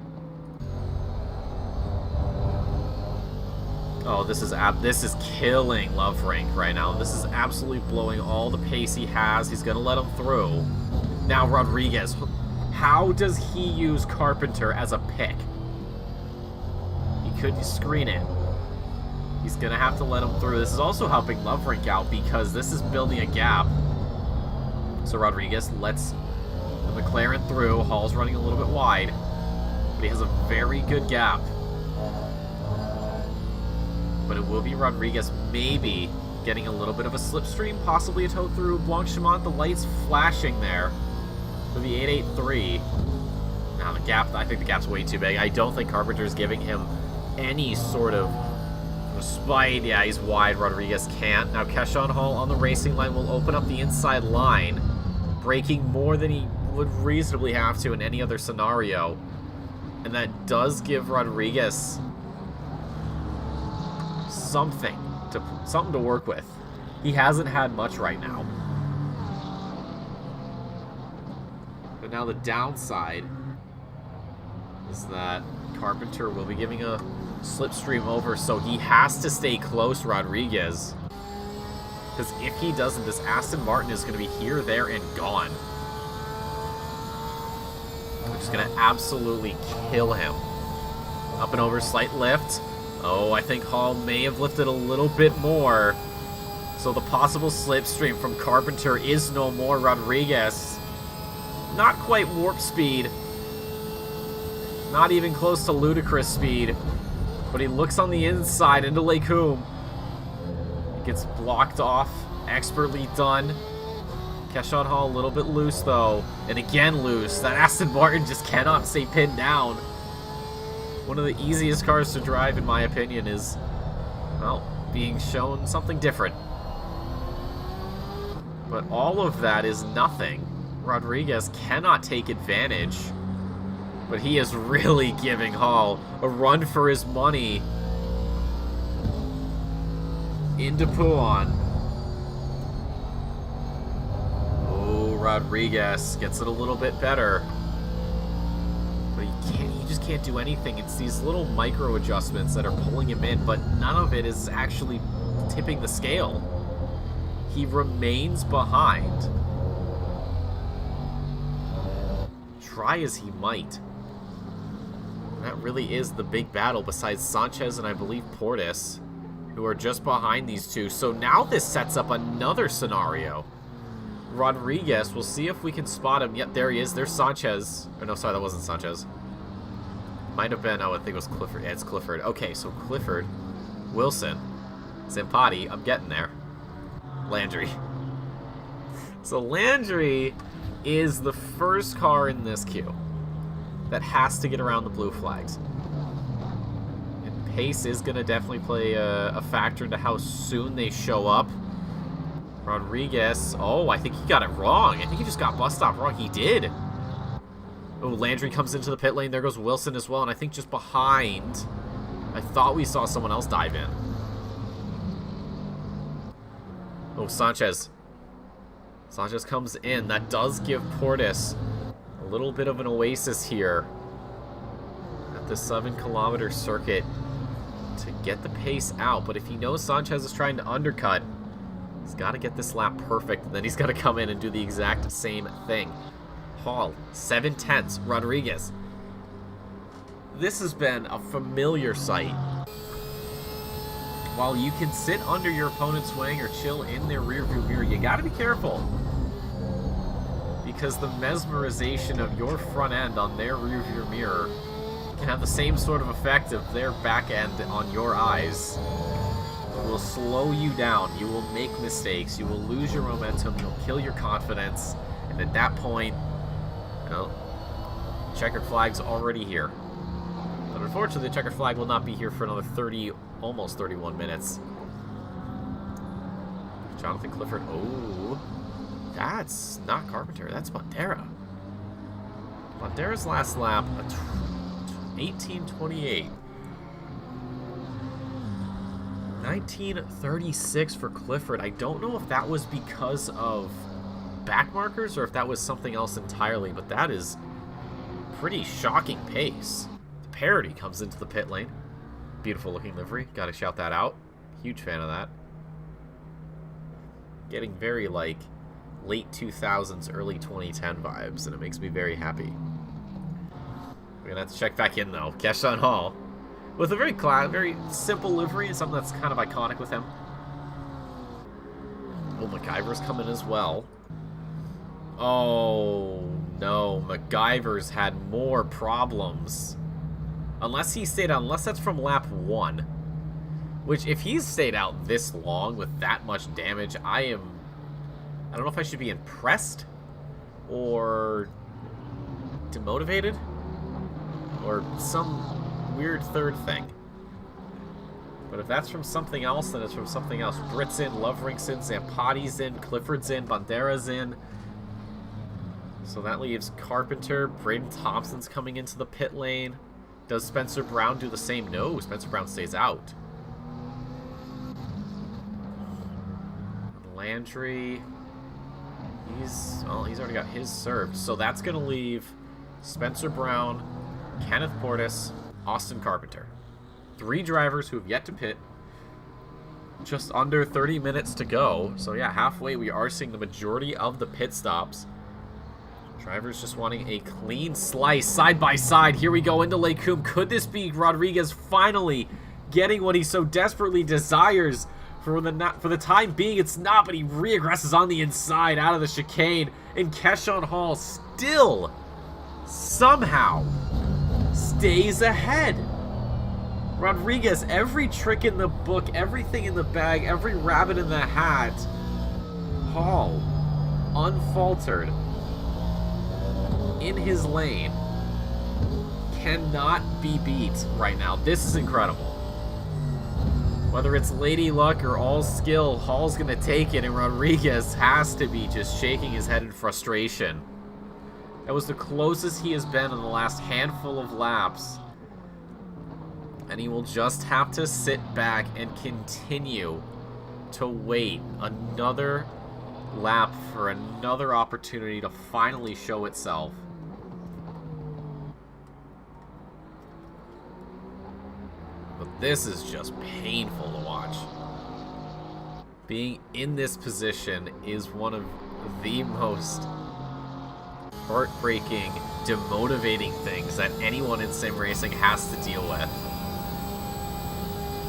S1: Oh, this is killing Loverink right now. This is absolutely blowing all the pace he has. He's going to let him through. Now Rodriguez. How does he use Carpenter as a pick? He could screen it. He's going to have to let him through. This is also helping Loverink out because this is building a gap. So Rodriguez lets the McLaren through. Hall's running a little bit wide, but he has a very good gap. But it will be Rodriguez maybe getting a little bit of a slipstream, possibly a tow through Blanchimont. The lights flashing there for the 883. Now the gap, I think the gap's way too big. I don't think Carpenter's giving him any sort of spite. Yeah, he's wide. Rodriguez can't. Now Keshawn Hall on the racing line will open up the inside line, braking more than he would reasonably have to in any other scenario. And that does give Rodriguez something to work with. He hasn't had much right now. But now the downside is that Carpenter will be giving a slipstream over, so he has to stay close, Rodriguez. Because if he doesn't, this Aston Martin is going to be here, there, and gone. Which is going to absolutely kill him. Up and over, slight lift. Oh, I think Hall may have lifted a little bit more. So the possible slipstream from Carpenter is no more. Rodriguez, not quite warp speed. Not even close to ludicrous speed. But he looks on the inside into Lake Hume. Gets blocked off. Expertly done. Keshawn Hall a little bit loose, though. And again loose. That Aston Martin just cannot stay pinned down. One of the easiest cars to drive, in my opinion, is, well, being shown something different. But all of that is nothing. Rodriguez cannot take advantage. But he is really giving Hall a run for his money into Pouan. Oh, Rodriguez gets it a little bit better. But he just can't do anything. It's these little micro adjustments that are pulling him in, but none of it is actually tipping the scale. He remains behind. Try as he might. That really is the big battle besides Sanchez and I believe Portis, who are just behind these two. So now this sets up another scenario. Rodriguez, we'll see if we can spot him. Yep, there he is. There's Sanchez. Oh, no, sorry, that wasn't Sanchez. Might have been, oh, I think it was Clifford. Yeah, it's Clifford. Okay, so Clifford, Wilson, Zampati, I'm getting there. Landry. So Landry is the first car in this queue that has to get around the blue flags. And pace is going to definitely play a factor into how soon they show up. Rodriguez, oh, I think he got it wrong. I think he just got bus stop wrong. He did. Oh, Landry comes into the pit lane. There goes Wilson as well. And I think just behind, I thought we saw someone else dive in. Oh, Sanchez. Sanchez comes in. That does give Portis a little bit of an oasis here at the 7-kilometer circuit to get the pace out. But if he knows Sanchez is trying to undercut, he's got to get this lap perfect, and then he's got to come in and do the exact same thing. Hall, 7/10. Rodriguez. This has been a familiar sight. While you can sit under your opponent's wing or chill in their rearview mirror, you got to be careful, because the mesmerization of your front end on their rearview mirror can have the same sort of effect of their back end on your eyes. It will slow you down. You will make mistakes. You will lose your momentum. You'll kill your confidence. And at that point, you know, checkered flag's already here. But unfortunately, the checkered flag will not be here for another 30, almost 31 minutes. Jonathan Clifford. Oh, that's not Carpenter. That's Bandera. Bandera's last lap, 18:28. 19:36 for Clifford. I don't know if that was because of back markers or if that was something else entirely, but that is pretty shocking pace. The Parody comes into the pit lane. Beautiful looking livery. Gotta shout that out. Huge fan of that. Getting very, like, late 2000s, early 2010 vibes, and it makes me very happy. We're gonna have to check back in, though. Keshawn Hall. With a very simple livery, something that's kind of iconic with him. Oh, MacGyver's coming as well. Oh, no. MacGyver's had more problems. Unless he stayed out, unless that's from lap 1. Which, if he's stayed out this long with that much damage, I don't know if I should be impressed or demotivated or some weird third thing. But if that's from something else, then it's from something else. Britt's in, Lovering's in, Zampotti's in, Clifford's in, Bandera's in. So that leaves Carpenter. Braden Thompson's coming into the pit lane. Does Spencer Brown do the same? No, Spencer Brown stays out. Landry, he's already got his served. So that's going to leave Spencer Brown, Kenneth Portis, Austin Carpenter. 3 drivers who have yet to pit. Just under 30 minutes to go. So yeah, halfway we are seeing the majority of the pit stops. Drivers just wanting a clean slice side by side. Here we go into Lake Coombe. Could this be Rodriguez finally getting what he so desperately desires? For the time being, it's not, but he reaggresses on the inside out of the chicane. And Keshawn Hall still, somehow, stays ahead. Rodriguez, every trick in the book, everything in the bag, every rabbit in the hat. Hall, unfaltered, in his lane, cannot be beat right now. This is incredible. Whether it's lady luck or all skill, Hall's going to take it, and Rodriguez has to be just shaking his head in frustration. That was the closest he has been in the last handful of laps. And he will just have to sit back and continue to wait another lap for another opportunity to finally show itself. But this is just painful to watch. Being in this position is one of the most heartbreaking, demotivating things that anyone in sim racing has to deal with.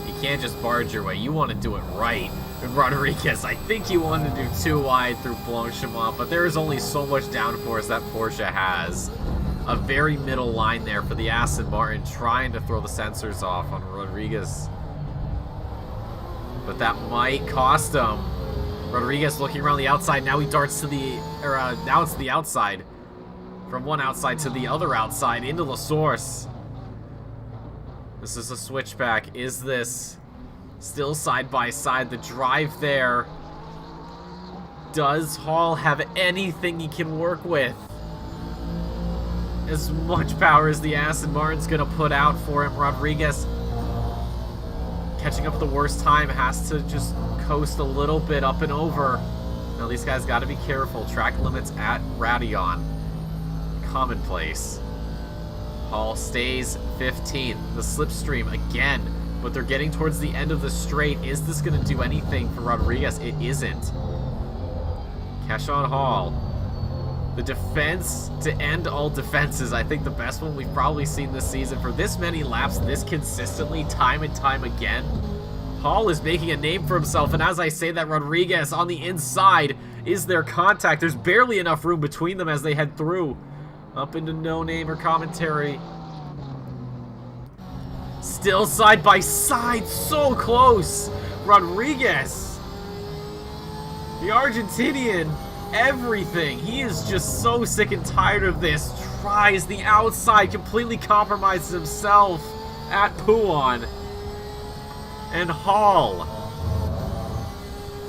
S1: You can't just barge your way. You want to do it right. And Rodriguez, I think he wanted to do 2 wide through Blanchimont, but there is only so much downforce that Porsche has. A very middle line there for the Aston Martin, trying to throw the sensors off on Rodriguez. But that might cost him. Rodriguez looking around the outside. Now he darts to the, now it's the outside. From one outside to the other outside into La Source. This is a switchback. Is this still side by side? The drive there. Does Hall have anything he can work with? As much power as the Aston Martin's going to put out for him. Rodriguez catching up at the worst time, has to just coast a little bit up and over. Now these guys got to be careful. Track limits at Radion. Commonplace. Hall stays 15th. The slipstream again, but they're getting towards the end of the straight. Is this going to do anything for Rodriguez? It isn't. Keshawn Hall. The defense to end all defenses. I think the best one we've probably seen this season. For this many laps, this consistently, time and time again, Hall is making a name for himself. And as I say that, Rodriguez on the inside is their contact. There's barely enough room between them as they head through. Up into no name or commentary. Still side by side, so close. Rodriguez, the Argentinian, everything. He is just so sick and tired of this. Tries the outside, completely compromises himself at Pouon. And Hall,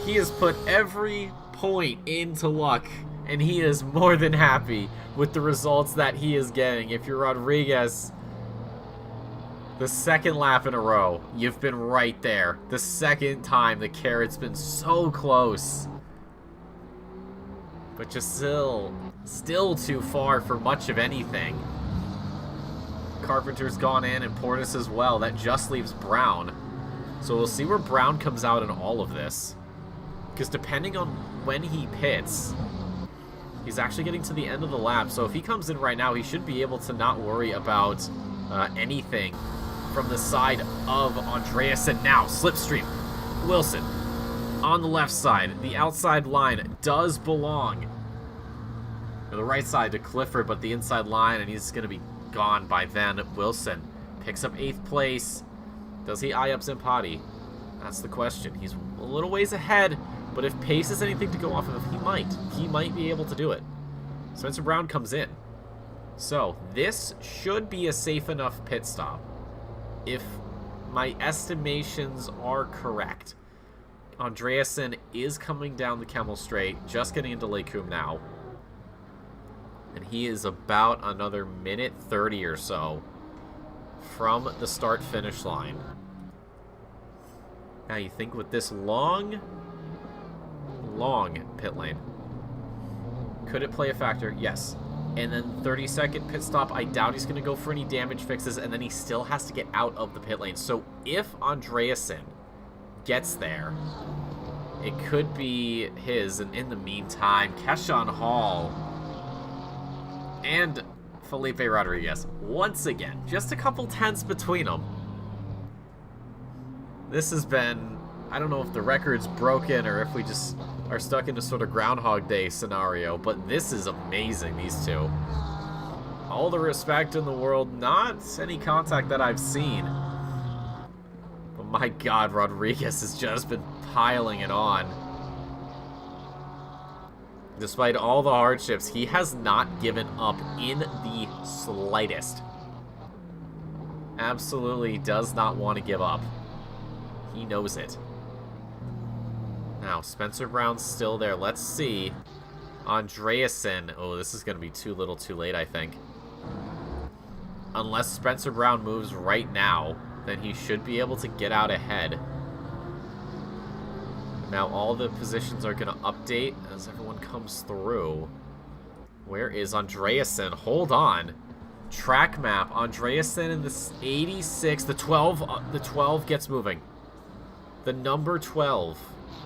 S1: He has put every point into luck, and he is more than happy with the results that he is getting. If you're Rodriguez, the second lap in a row, you've been right there. The second time, the carrot's been so close. But just still too far for much of anything. Carpenter's gone in, and Portis as well. That just leaves Brown. So we'll see where Brown comes out in all of this. Because depending on when he pits, he's actually getting to the end of the lap. So if he comes in right now, he should be able to not worry about anything from the side of Andreas. And now, slipstream. Wilson on the left side. The outside line does belong to the right side to Clifford, but the inside line, and he's going to be gone by then. Wilson picks up 8th place. Does he eye up Zimpati? That's the question. He's a little ways ahead, but if pace is anything to go off of, he might be able to do it. Spencer Brown comes in. So this should be a safe enough pit stop if my estimations are correct. Andreasen is coming down the Kemmel Straight, just getting into Lake Coombe now. And he is about another minute 30 or so from the start-finish line. Now you think with this long pit lane, could it play a factor? Yes. And then 30-second pit stop, I doubt he's going to go for any damage fixes, and then he still has to get out of the pit lane. So if Andreasen gets there, it could be his. And in the meantime, Keshawn Hall and Felipe Rodriguez, once again, just a couple tenths between them. This has been, I don't know if the record's broken or if we just are stuck in a sort of Groundhog Day scenario, but this is amazing, these two. All the respect in the world, not any contact that I've seen. But my God, Rodriguez has just been piling it on. Despite all the hardships, he has not given up in the slightest. Absolutely does not want to give up. He knows it. Now, Spencer Brown's still there. Let's see. Andreasen. Oh, this is going to be too little too late, I think. Unless Spencer Brown moves right now, then he should be able to get out ahead. Now all the positions are going to update as everyone comes through. Where is Andreasen? Hold on. Track map. Andreasen in the 86. The 12 gets moving. The number 12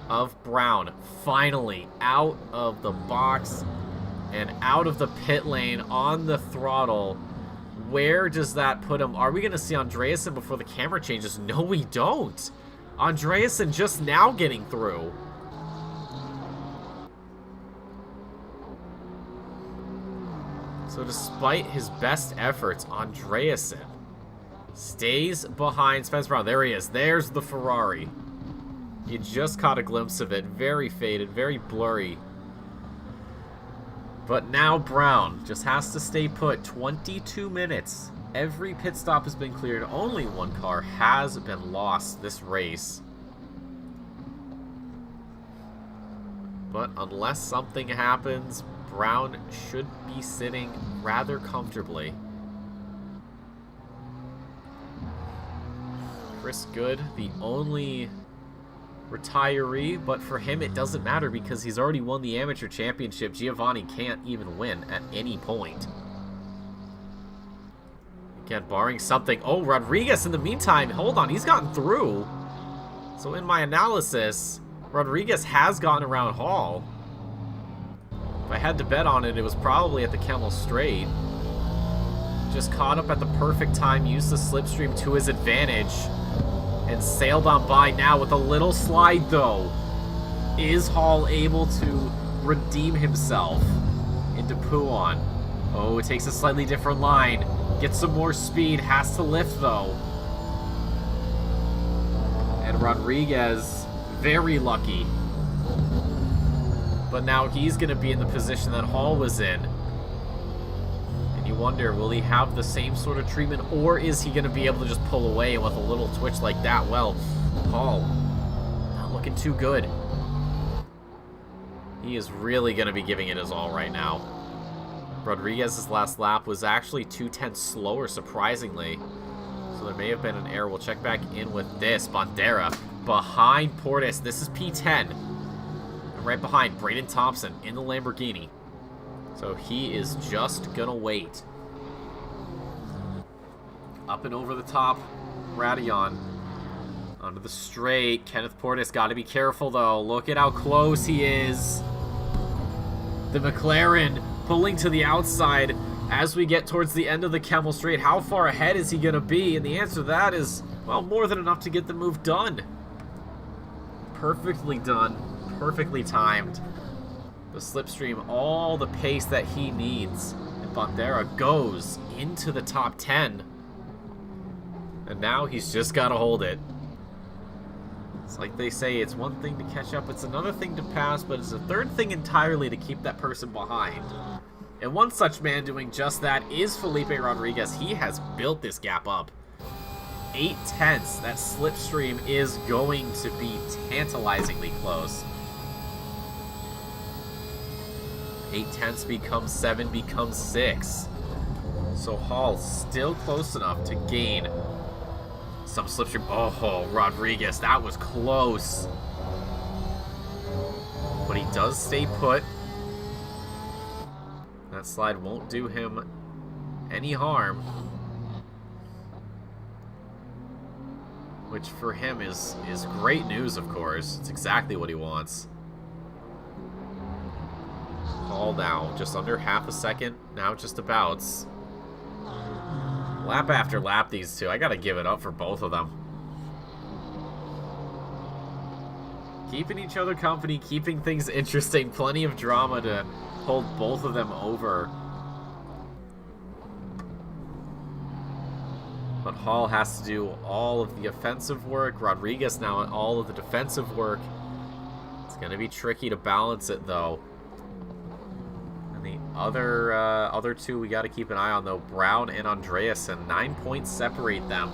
S1: of Brown finally out of the box and out of the pit lane on the throttle. Where does that put him? Are we going to see Andreasen before the camera changes? No, we don't. Andreasen just now getting through. So despite his best efforts, Andreasen stays behind Spencer Brown. There he is. There's the Ferrari. You just caught a glimpse of it. Very faded, very blurry. But now Brown just has to stay put. 22 minutes. Every pit stop has been cleared. Only one car has been lost this race. But unless something happens, Brown should be sitting rather comfortably. Chris Good, the only retiree, but for him it doesn't matter because he's already won the amateur championship. Giovanni can't even win at any point. Again, barring something. Oh, Rodriguez in the meantime. Hold on, he's gotten through. So in my analysis, Rodriguez has gotten around Hall. If I had to bet on it, it was probably at the Kemmel Straight. Just caught up at the perfect time, used the slipstream to his advantage, and sailed on by. Now with a little slide, though. Is Hall able to redeem himself into Puon? Oh, it takes a slightly different line. Gets some more speed. Has to lift, though. And Rodriguez, very lucky. But now he's going to be in the position that Hall was in. And you wonder, will he have the same sort of treatment, or is he going to be able to just pull away with a little twitch like that? Well, Hall, not looking too good. He is really going to be giving it his all right now. Rodriguez's last lap was actually 2/10 slower, surprisingly. So there may have been an error. We'll check back in with this. Bandera behind Portis. This is P10. And right behind Braden Thompson in the Lamborghini. So he is just going to wait. Up and over the top, Radion. Onto the straight. Kenneth Portis got to be careful, though. Look at how close he is. The McLaren pulling to the outside as we get towards the end of the Camel Straight. How far ahead is he going to be? And the answer to that is, well, more than enough to get the move done. Perfectly done. Perfectly timed. The slipstream, all the pace that he needs. And Bandera goes into the top 10. And now he's just got to hold it. It's like they say, it's one thing to catch up, it's another thing to pass, but it's a third thing entirely to keep that person behind. And one such man doing just that is Felipe Rodriguez. He has built this gap up. 8/10. That slipstream is going to be tantalizingly close. 8/10 becomes 7, becomes 6. So Hall still close enough to gain some slipstream. Oh, Rodriguez, that was close. But he does stay put. That slide won't do him any harm. Which for him is great news, of course. It's exactly what he wants. Hall now, just under half a second. Now just about. Lap after lap, these two. I gotta give it up for both of them. Keeping each other company, keeping things interesting. Plenty of drama to hold both of them over. But Hall has to do all of the offensive work. Rodriguez now all of the defensive work. It's gonna be tricky to balance it, though. The other two we got to keep an eye on, though. Brown and Andreasen. 9 points separate them.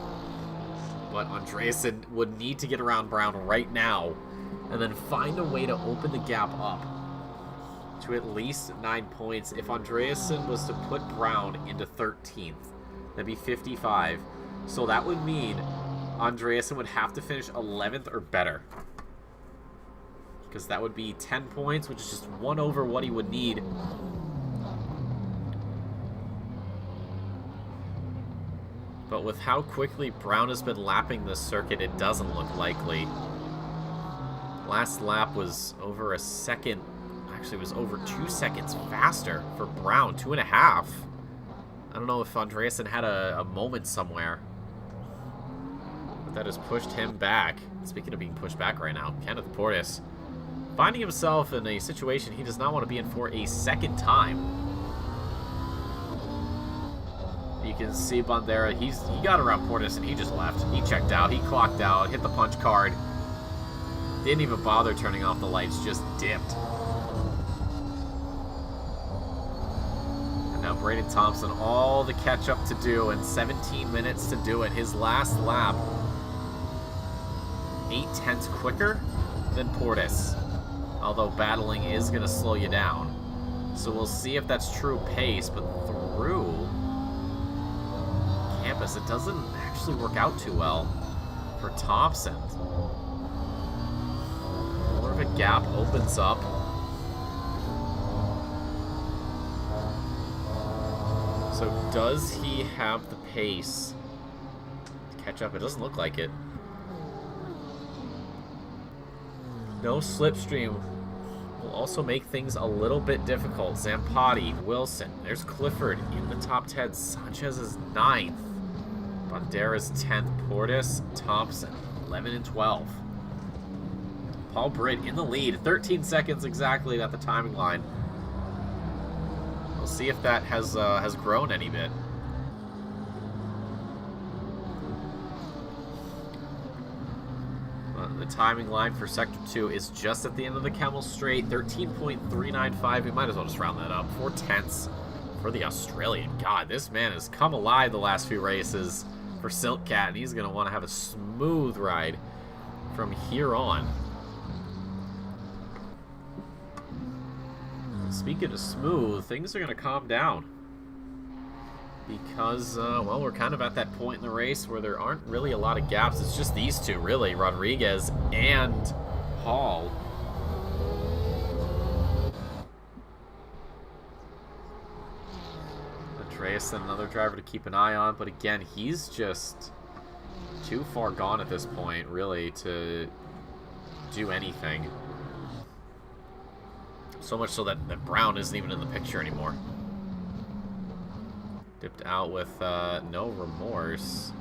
S1: But Andreasen would need to get around Brown right now and then find a way to open the gap up to at least 9 points. If Andreasen was to put Brown into 13th, that'd be 55. So that would mean Andreasen would have to finish 11th or better. Because that would be 10 points, which is just one over what he would need. But with how quickly Brown has been lapping this circuit, it doesn't look likely. Last lap was over a second. Actually, it was over 2 seconds faster for Brown. 2.5. I don't know if Andreasen had a moment somewhere. But that has pushed him back. Speaking of being pushed back right now, Kenneth Portis finding himself in a situation he does not want to be in for a second time. You can see Bandera, he got around Portis and he just left. He checked out, he clocked out, hit the punch card. Didn't even bother turning off the lights, just dipped. And now Braden Thompson, all the catch up to do and 17 minutes to do it. His last lap, 8/10 quicker than Portis. Although battling is going to slow you down. So we'll see if that's true pace, but through campus, it doesn't actually work out too well for Thompson. More of a gap opens up. So does he have the pace to catch up? It doesn't look like it. No slipstream will also make things a little bit difficult. Zampati, Wilson, there's Clifford in the top 10. Sanchez is 9th. Bandera's 10th. Portis, Thompson, 11 and 12. Paul Britt in the lead, 13 seconds exactly at the timing line. We'll see if that has grown any bit. The timing line for Sector 2 is just at the end of the Camel Straight, 13.395. We might as well just round that up. 4/10 for the Australian. God, this man has come alive the last few races for Silkcat, and he's going to want to have a smooth ride from here on. speaking of smooth, things are going to calm down. Because, well, we're kind of at that point in the race where there aren't really a lot of gaps. It's just these two, really, Rodriguez and Hall. Andreas, another driver to keep an eye on, but again, he's just too far gone at this point, really, to do anything. So much so that Brown isn't even in the picture anymore. Dipped out with no remorse.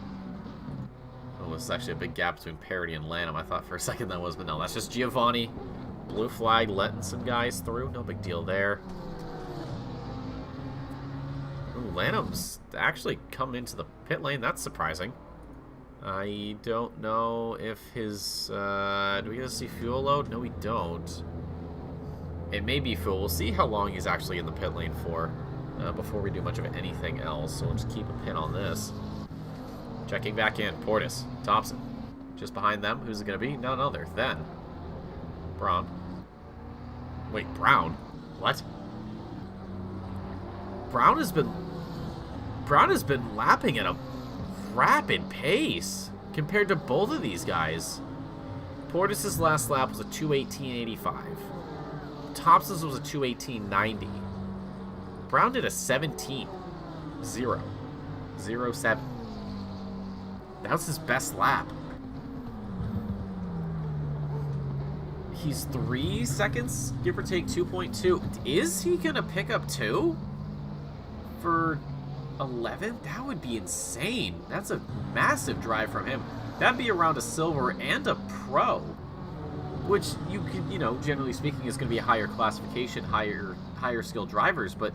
S1: Oh, this is actually a big gap between Parity and Lanham. I thought for a second that was, but no, that's just Giovanni. Blue flag letting some guys through. No big deal there. Ooh, Lanham's actually come into the pit lane. That's surprising. I don't know if his... do we get to see fuel load? No, we don't. It may be fuel. We'll see how long he's actually in the pit lane for before we do much of anything else. So we'll just keep a pin on this. Checking back in. Portis. Thompson. Just behind them. Who's it going to be? None other than Brown. Wait, Brown? What? Brown has been lapping at a rapid pace compared to both of these guys. Portis' last lap was a 2:18.85. Thompson's was a 2:18.90. Brown did a 17.007. That was his best lap. He's 3 seconds, give or take 2.2. Is he gonna pick up 2 for 11? That would be insane. That's a massive drive from him. That'd be around a silver and a pro, which you could, you know, generally speaking, is going to be a higher classification, higher skill drivers. But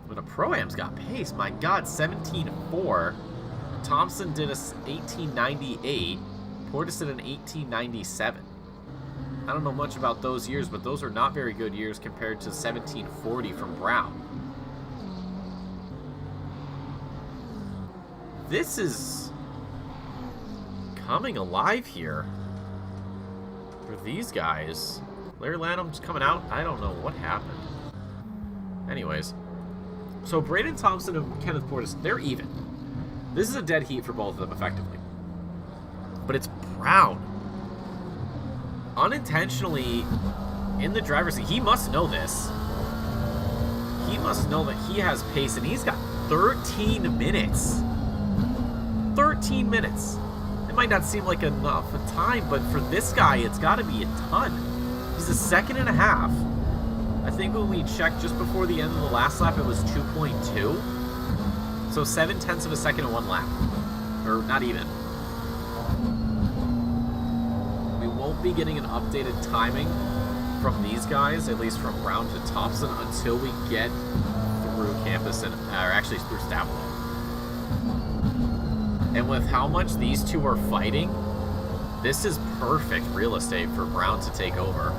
S1: when a Pro-Am's got pace, my God, 17.4. Thompson did a 18.98. Portis did an 18.97. I don't know much about those years, but those are not very good years compared to 17.40 from Brown. This is coming alive here for these guys. Larry Lanham's coming out. I don't know what happened. Anyways, so Braden Thompson and Kenneth Portis, they're even. This is a dead heat for both of them, effectively. But it's Brown. Unintentionally in the driver's seat. He must know this. He must know that he has pace, and he's got 13 minutes. 13 minutes. It might not seem like enough of time, but for this guy, it's got to be a ton. He's a second and a half. I think when we checked just before the end of the last lap, it was 2.2. So 0.7 of a second in one lap. Or not even. We won't be getting an updated timing from these guys, at least from Brown to Thompson, until we get through campus, and or actually through Stavola. And with how much these two are fighting, this is perfect real estate for Brown to take over.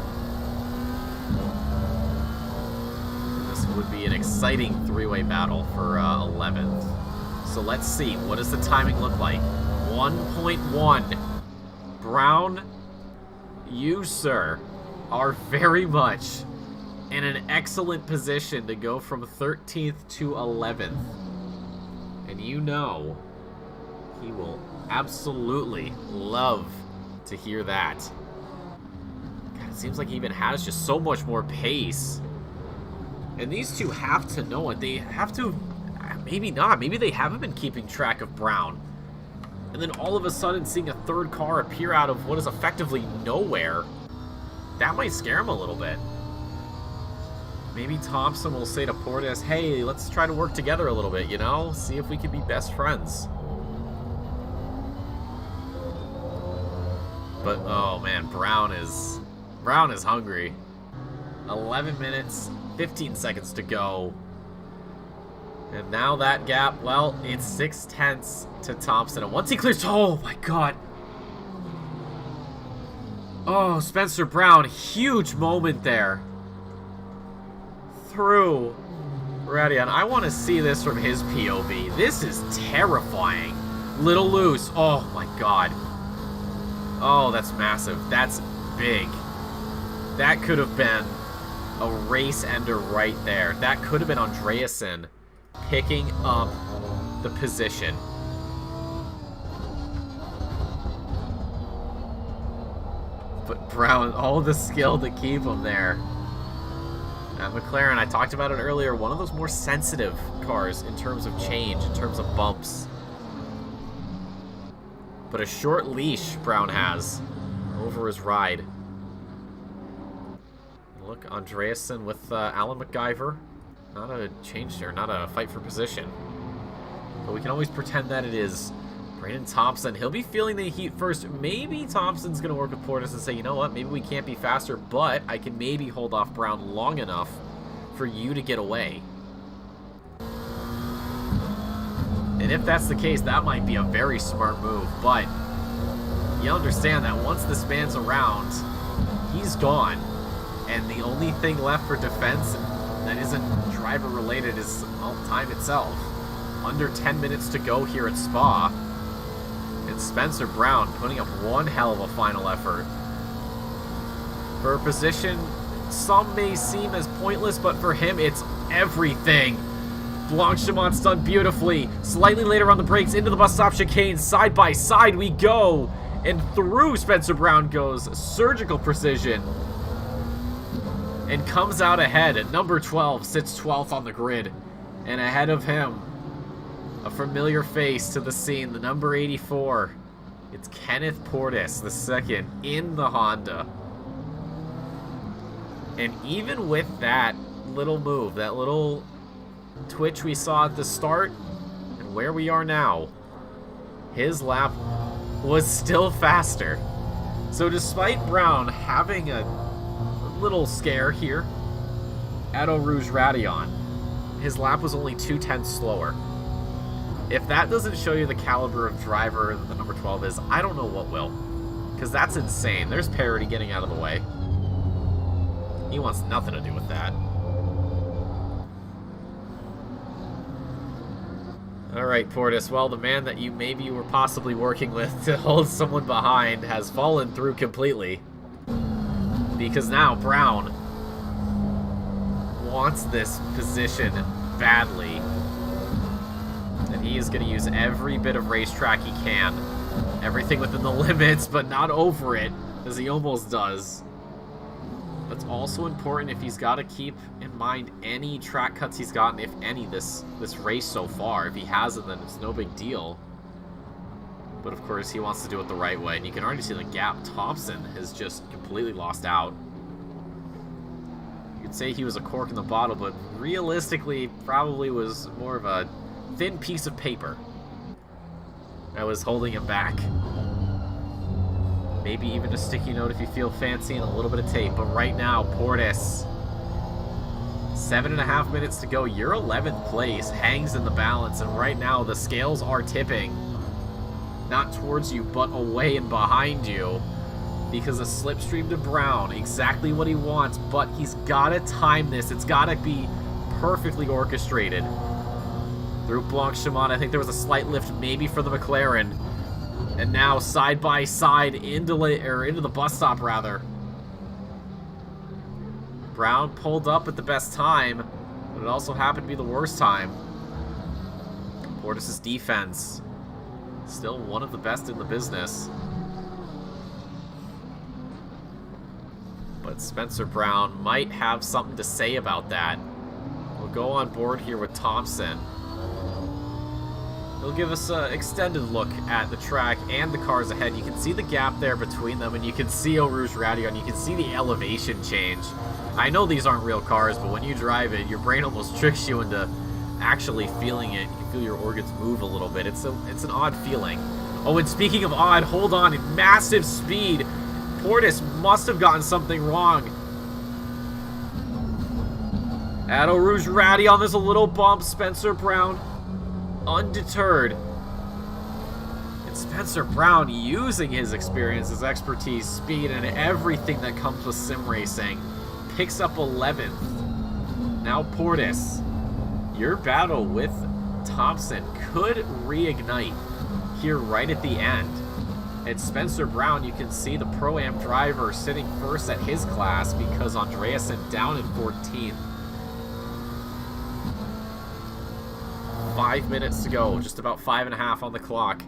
S1: This would be an exciting three-way battle for 11th. So let's see. What does the timing look like? 1.1. Brown, you, sir, are very much in an excellent position to go from 13th to 11th. And you know he will absolutely love to hear that. God, it seems like he even has just so much more pace. And these two have to know it. They have to... Maybe not. Maybe they haven't been keeping track of Brown. And then all of a sudden seeing a third car appear out of what is effectively nowhere, that might scare him a little bit. Maybe Thompson will say to Portis, hey, let's try to work together a little bit, you know? See if we can be best friends. But, oh man, Brown is hungry. 11 minutes, 15 seconds to go. And now that gap, well, it's 0.6 to Thompson. And once he clears, oh my God. Oh, Spencer Brown, huge moment there. Through Radion. I want to see this from his POV. This is terrifying. Little loose. Oh my God. Oh, that's massive. That's big. That could have been A race ender right there. That could have been Andreasen picking up the position. But Brown, all the skill to keep him there. McLaren, I talked about it earlier, one of those more sensitive cars in terms of change, in terms of bumps. But a short leash Brown has over his ride. Look, Andreasen with Alan MacGyver. Not a change there, not a fight for position. But we can always pretend that it is. Brandon Thompson, he'll be feeling the heat first. Maybe Thompson's going to work with Portis and say, you know what, maybe we can't be faster, but I can maybe hold off Brown long enough for you to get away. And if that's the case, that might be a very smart move, but you understand that once this man's around, he's gone. And the only thing left for defense that isn't driver related is, well, time itself. Under 10 minutes to go here at Spa. And Spencer Brown putting up one hell of a final effort. For a position some may seem as pointless, but for him it's everything. Blanchemont's done beautifully. Slightly later on the brakes, into the bus stop chicane. Side by side we go. And through Spencer Brown goes. Surgical precision. And comes out ahead at number 12. Sits 12th on the grid. And ahead of him, a familiar face to the scene, the number 84. It's Kenneth Portis, the second in the Honda. And even with that little move, that little twitch we saw at the start, and where we are now, his lap was still faster. So despite Brown having a little scare here at Eau Rouge Raidillon, his lap was only 2/10 slower. If that doesn't show you the caliber of driver that the number 12 is, I don't know what will. Because that's insane. There's parity getting out of the way. He wants nothing to do with that. Alright, Portis. Well, the man that you maybe were possibly working with to hold someone behind has fallen through completely. Because now Brown wants this position badly. And he is going to use every bit of racetrack he can. Everything within the limits, but not over it, as he almost does. That's also important if he's got to keep in mind any track cuts he's gotten, if any, this race so far. If he hasn't, then it's no big deal. But of course, he wants to do it the right way. And you can already see the gap. Thompson has just completely lost out. You could say he was a cork in the bottle, but realistically, probably was more of a thin piece of paper that was holding him back. Maybe even a sticky note if you feel fancy and a little bit of tape. But right now, Portis, 7.5 minutes to go. Your 11th place hangs in the balance. And right now, the scales are tipping. Not towards you, but away and behind you. Because a slipstream to Brown, exactly what he wants. But he's got to time this. It's got to be perfectly orchestrated. Through Blanchemont, I think there was a slight lift maybe for the McLaren. And now side by side into the bus stop rather. Brown pulled up at the best time, but it also happened to be the worst time. Portis' defense, still one of the best in the business. But Spencer Brown might have something to say about that. We'll go on board here with Thompson. He'll give us an extended look at the track and the cars ahead. You can see the gap there between them, and you can see Eau Rouge Raidillon. You can see the elevation change. I know these aren't real cars, but when you drive it, your brain almost tricks you into actually feeling it. You can feel your organs move a little bit. It's an odd feeling. Oh, and speaking of odd, hold on, massive speed. Portis must have gotten something wrong. At Eau Rouge Raidillon, there's a little bump. Spencer Brown, undeterred. And Spencer Brown, using his experience, his expertise, speed, and everything that comes with sim racing, picks up 11th. Now Portis, your battle with Thompson could reignite here right at the end. It's Spencer Brown. You can see the Pro-Am driver sitting first at his class because Andreasen down in 14th. 5 minutes to go, just about 5.5 on the clock.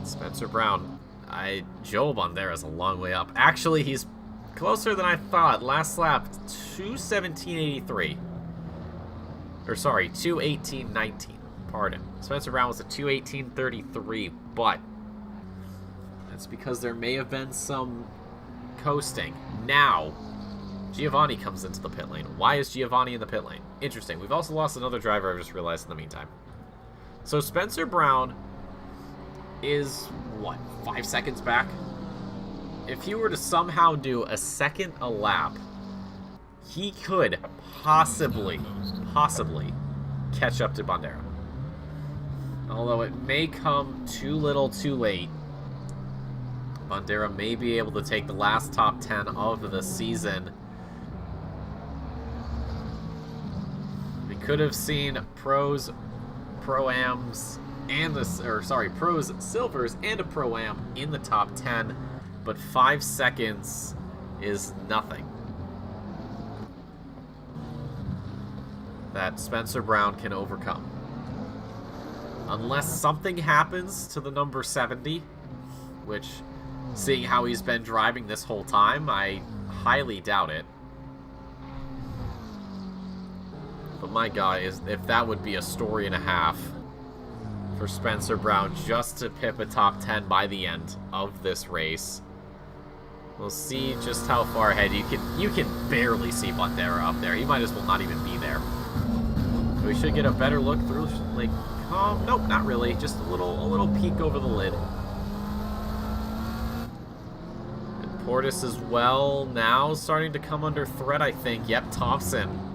S1: Spencer Brown. Joe Bandera is a long way up. Actually, he's closer than I thought. Last lap, 2:17.83. Or sorry, 2:18.19. Pardon. Spencer Brown was a 2:18.33, but that's because there may have been some coasting. Now, Giovanni comes into the pit lane. Why is Giovanni in the pit lane? Interesting. We've also lost another driver, I've just realized in the meantime. So Spencer Brown is, what, 5 seconds back? If he were to somehow do a second a lap, he could possibly catch up to Bandera. Although it may come too little too late. Bandera may be able to take the last top 10 of the season. We could have seen pros, pro-ams, and pros, silvers, and a pro-am in the top 10, but 5 seconds is nothing. That Spencer Brown can overcome. Unless something happens to the number 70, which, seeing how he's been driving this whole time, I highly doubt it. But my God, if that would be a story and a half for Spencer Brown just to pip a top 10 by the end of this race. We'll see just how far ahead. You can barely see Bandera up there. He might as well not even be there. We should get a better look through, like, nope, not really. Just a little peek over the lid. And Portis as well now starting to come under threat, I think. Yep, Thompson.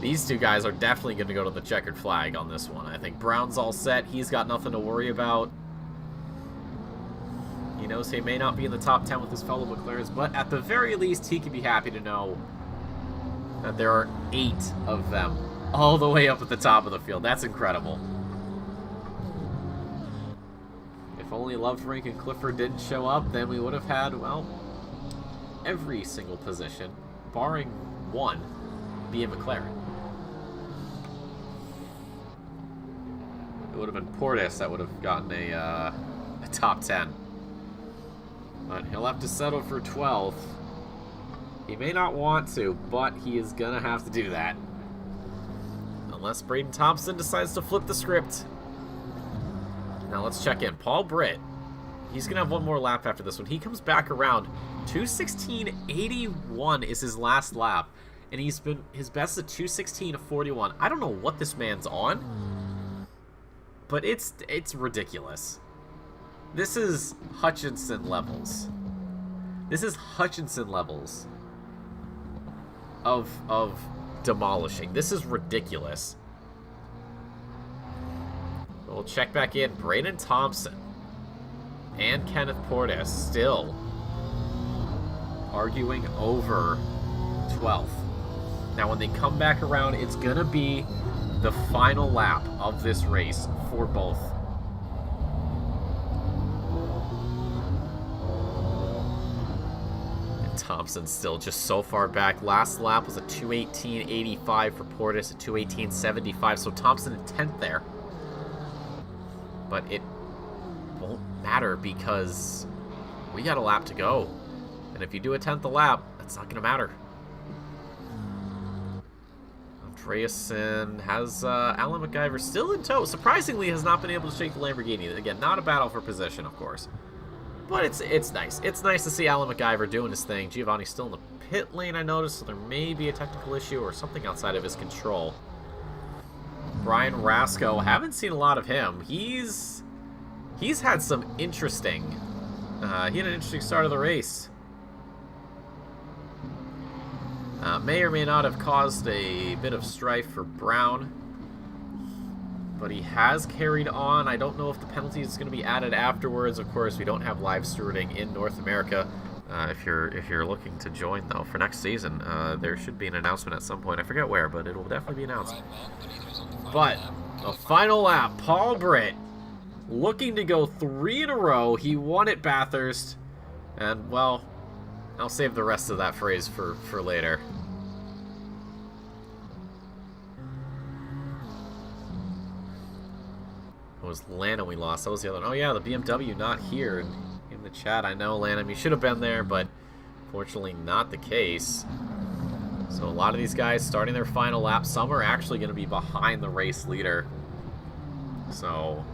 S1: These two guys are definitely going to go to the checkered flag on this one. I think Brown's all set. He's got nothing to worry about. He knows he may not be in the top 10 with his fellow McLarens, but at the very least, he can be happy to know that there are 8 of them all the way up at the top of the field. That's incredible. If only Loverink and Clifford didn't show up, then we would have had, well, every single position, barring one, be a McLaren. It would have been Portis that would have gotten a top 10. But he'll have to settle for 12th. He may not want to, but he is going to have to do that. Unless Braden Thompson decides to flip the script. Now let's check in. Paul Britt. He's going to have one more lap after this one. He comes back around. 2:16.81 is his last lap. And his best is 2:16.41. I don't know what this man's on. But it's ridiculous. This is Hutchinson levels. This is Hutchinson levels of demolishing. This is ridiculous. We'll check back in. Braden Thompson and Kenneth Portis still arguing over 12th. Now, when they come back around, it's going to be the final lap of this race for both. And Thompson's still just so far back. Last lap was a 2:18.85 for Portis, a 2:18.75, so Thompson in 10th there. But it won't matter because we got a lap to go. And if you do a 10th a lap, that's not going to matter. Andreasen has Alan MacGyver still in tow. Surprisingly, has not been able to shake the Lamborghini. Again, not a battle for position, of course. But it's nice. It's nice to see Alan MacGyver doing his thing. Giovanni's still in the pit lane, I noticed, so there may be a technical issue or something outside of his control. Brian Rasco, haven't seen a lot of him. He's had some interesting... he had an interesting start of the race. May or may not have caused a bit of strife for Brown, but he has carried on. I don't know if the penalty is going to be added afterwards. Of course, we don't have live stewarding in North America. If you're looking to join though for next season, there should be an announcement at some point. I forget where, but it will definitely be announced. But the final lap, Paul Britt looking to go 3 in a row. He won at Bathurst. And, well, I'll save the rest of that phrase for later. It was Lanham we lost. That was the other one. Oh, yeah, the BMW not here in the chat. I know, Lanham, you should have been there, but fortunately not the case. So a lot of these guys starting their final lap. Some are actually going to be behind the race leader. So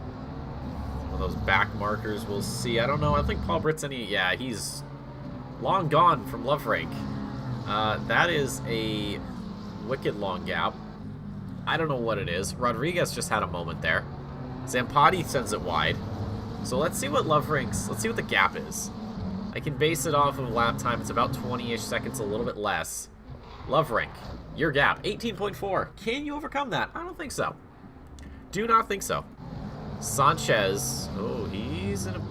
S1: some of those back markers we'll see. I don't know. I think Paul Britt's any... Yeah, he's long gone from Love Rank. That is a wicked long gap. I don't know what it is. Rodriguez just had a moment there. Zampati sends it wide. So let's see what Love Rank's... Let's see what the gap is. I can base it off of lap time. It's about 20-ish seconds, a little bit less. Love Rank, your gap, 18.4. Can you overcome that? I don't think so. Do not think so. Sanchez, oh, he's in a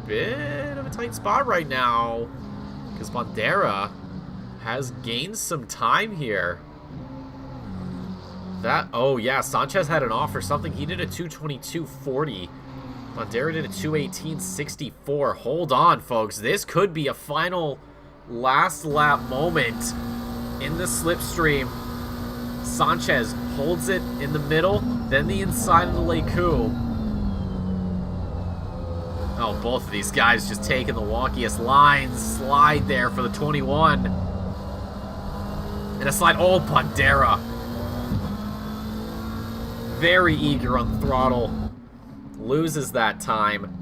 S1: bit of a tight spot right now because Bandera has gained some time here. Oh yeah, Sanchez had an off or something. He did a 2:22.40. Bandera did a 2:18.64. Hold on, folks. This could be a final last lap moment in the slipstream. Sanchez holds it in the middle, then the inside of the Leku. Oh, both of these guys just taking the wonkiest lines. Slide there for the 21. And a slide. Oh, Bandera. Very eager on the throttle. Loses that time.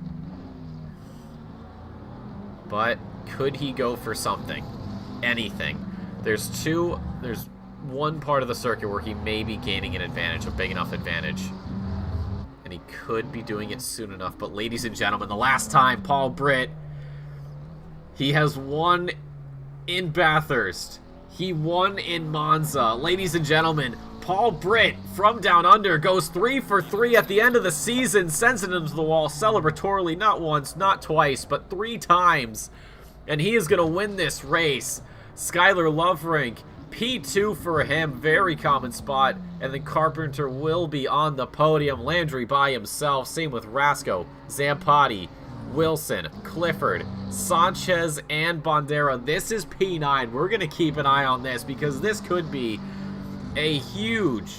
S1: But could he go for something? Anything. There's one part of the circuit where he may be gaining an advantage, a big enough advantage. And he could be doing it soon enough. But ladies and gentlemen, the last time Paul Britt, he has won in Bathurst. He won in Monza. Ladies and gentlemen, Paul Britt from Down Under goes 3 for 3 at the end of the season, sends it into the wall celebratorily, not once, not twice, but 3 times. And he is going to win this race. Skylar Loverink, P2 for him, very common spot. And then Carpenter will be on the podium. Landry by himself, same with Rasco, Zampati, Wilson, Clifford, Sanchez, and Bandera. This is P9. We're going to keep an eye on this because this could be a huge,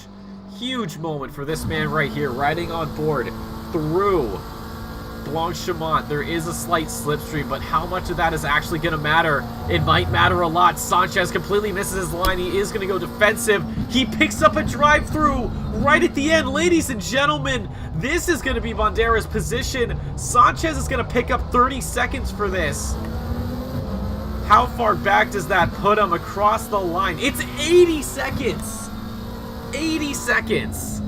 S1: huge moment for this man right here, riding on board through Blanchimont. There is a slight slipstream, but how much of that is actually going to matter? It might matter a lot. Sanchez completely misses his line. He is going to go defensive. He picks up a drive-through right at the end. Ladies and gentlemen, this is going to be Bandera's position. Sanchez is going to pick up 30 seconds for this. How far back does that put him across the line? It's 80 seconds. 80 seconds.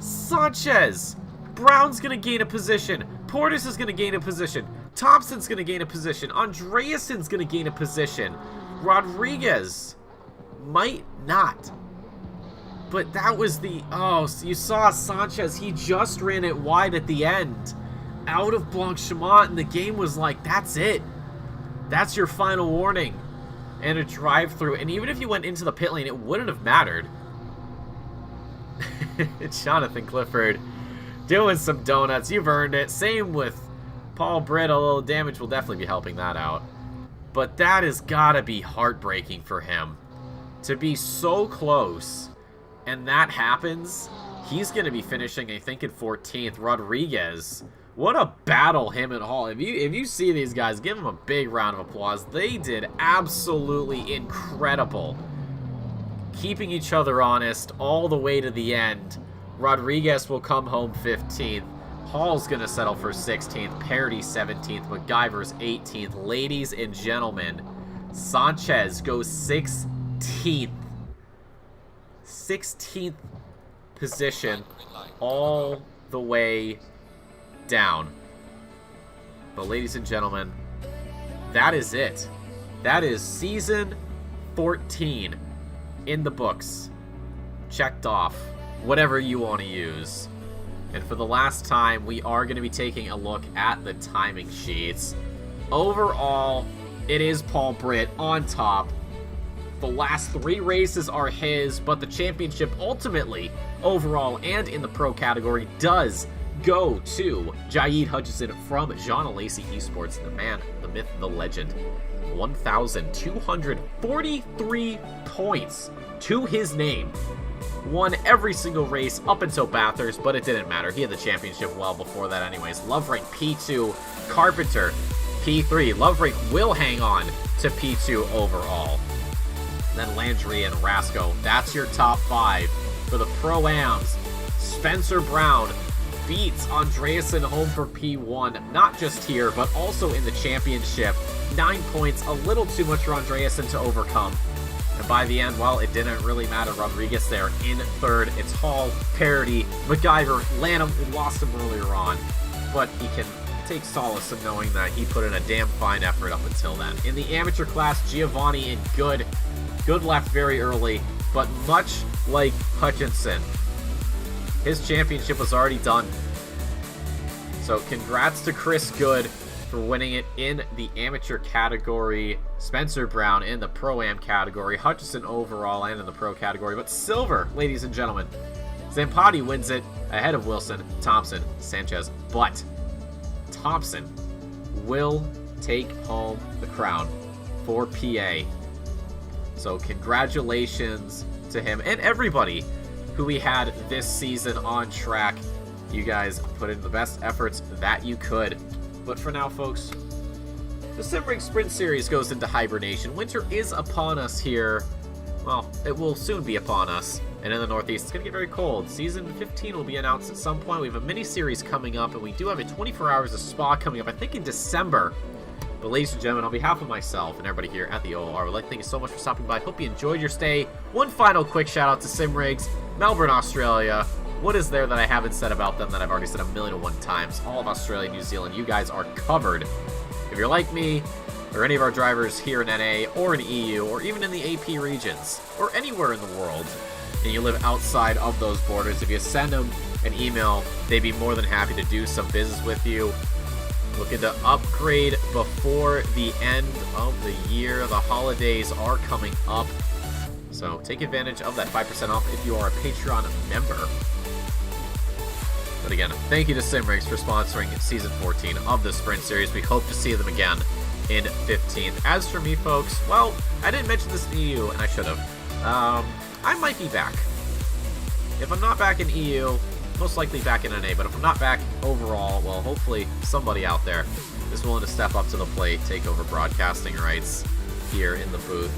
S1: Sanchez. Brown's going to gain a position. Portis is going to gain a position. Thompson's going to gain a position. Andreasen's going to gain a position. Rodriguez might not. But that was the... Oh, so you saw Sanchez. He just ran it wide at the end. Out of Blanchimont, and the game was like, that's it. That's your final warning. And a drive-through. And even if you went into the pit lane, it wouldn't have mattered. It's Jonathan Clifford doing some donuts. You've earned it. Same with Paul Britt. A little damage will definitely be helping that out. But that has got to be heartbreaking for him. To be so close. And that happens. He's going to be finishing, I think, in 14th. Rodriguez. What a battle him and Hall. If you see these guys, give them a big round of applause. They did absolutely incredible. Keeping each other honest all the way to the end. Rodriguez will come home 15th. Hall's going to settle for 16th. Parity 17th. MacGyver's 18th. Ladies and gentlemen, Sanchez goes 16th. 16th position all the way down. But ladies and gentlemen, that is it. That is season 14 in the books. Checked off. Whatever you want to use. And for the last time, we are going to be taking a look at the timing sheets. Overall, it is Paul Britt on top. The last 3 races are his, but the championship ultimately, overall and in the pro category, does go to Jaid Hutchison from John Lacey Esports, the man, the myth, the legend. 1,243 points to his name. Won every single race up until Bathurst, but it didn't matter. He had the championship well before that anyways. Love rank P2, Carpenter P3. Love rank will hang on to P2 overall. Then Landry and Rasco. That's your top 5 for the Pro-Ams. Spencer Brown beats Andreasen home for P1, not just here, but also in the championship. 9 points, a little too much for Andreasen to overcome. And by the end, well, it didn't really matter. Rodriguez there in third. It's Hall, Parody, MacGyver, Lanham, who lost him earlier on. But he can take solace in knowing that he put in a damn fine effort up until then. In the amateur class, Giovanni in good left very early, but much like Hutchinson, his championship was already done. So congrats to Chris Good for winning it in the amateur category, Spencer Brown in the Pro-Am category, Hutchison overall and in the Pro category, but silver, ladies and gentlemen. Zampati wins it ahead of Wilson, Thompson, Sanchez, but Thompson will take home the crown for PA. So congratulations to him and everybody who we had this season on track. You guys put in the best efforts that you could. But for now, folks, the Simrigs Sprint Series goes into hibernation. Winter is upon us here. Well, it will soon be upon us. And in the Northeast, it's going to get very cold. Season 15 will be announced at some point. We have a mini-series coming up, and we do have a 24 Hours of Spa coming up, I think in December. But ladies and gentlemen, on behalf of myself and everybody here at the OOR, I would like to thank you so much for stopping by. Hope you enjoyed your stay. One final quick shout out to Simrigs, Melbourne, Australia. What is there that I haven't said about them that I've already said 1,000,001 times? All of Australia, New Zealand, you guys are covered. If you're like me, or any of our drivers here in NA, or in EU, or even in the AP regions, or anywhere in the world, and you live outside of those borders, if you send them an email, they'd be more than happy to do some business with you. Looking to upgrade before the end of the year. The holidays are coming up, so take advantage of that 5% off if you are a Patreon member. But again, thank you to Simrigs for sponsoring Season 14 of the Sprint Series. We hope to see them again in 15th. As for me, folks, well, I didn't mention this in EU, and I should have. I might be back. If I'm not back in EU, most likely back in NA, but if I'm not back overall, well, hopefully somebody out there is willing to step up to the plate, take over broadcasting rights here in the booth.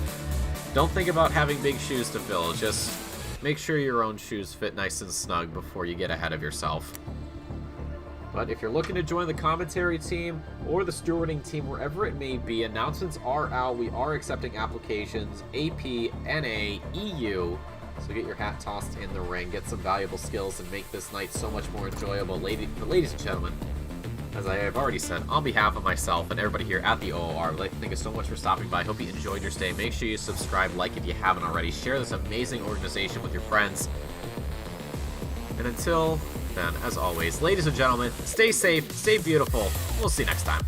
S1: Don't think about having big shoes to fill. Just make sure your own shoes fit nice and snug before you get ahead of yourself. But if you're looking to join the commentary team or the stewarding team, wherever it may be, announcements are out. We are accepting applications, AP, NA, EU. So get your hat tossed in the ring, get some valuable skills, and make this night so much more enjoyable. Ladies and gentlemen, as I have already said, on behalf of myself and everybody here at the OOR, I'd like to thank you so much for stopping by. Hope you enjoyed your stay. Make sure you subscribe, like if you haven't already. Share this amazing organization with your friends. And until then, as always, ladies and gentlemen, stay safe, stay beautiful. We'll see you next time.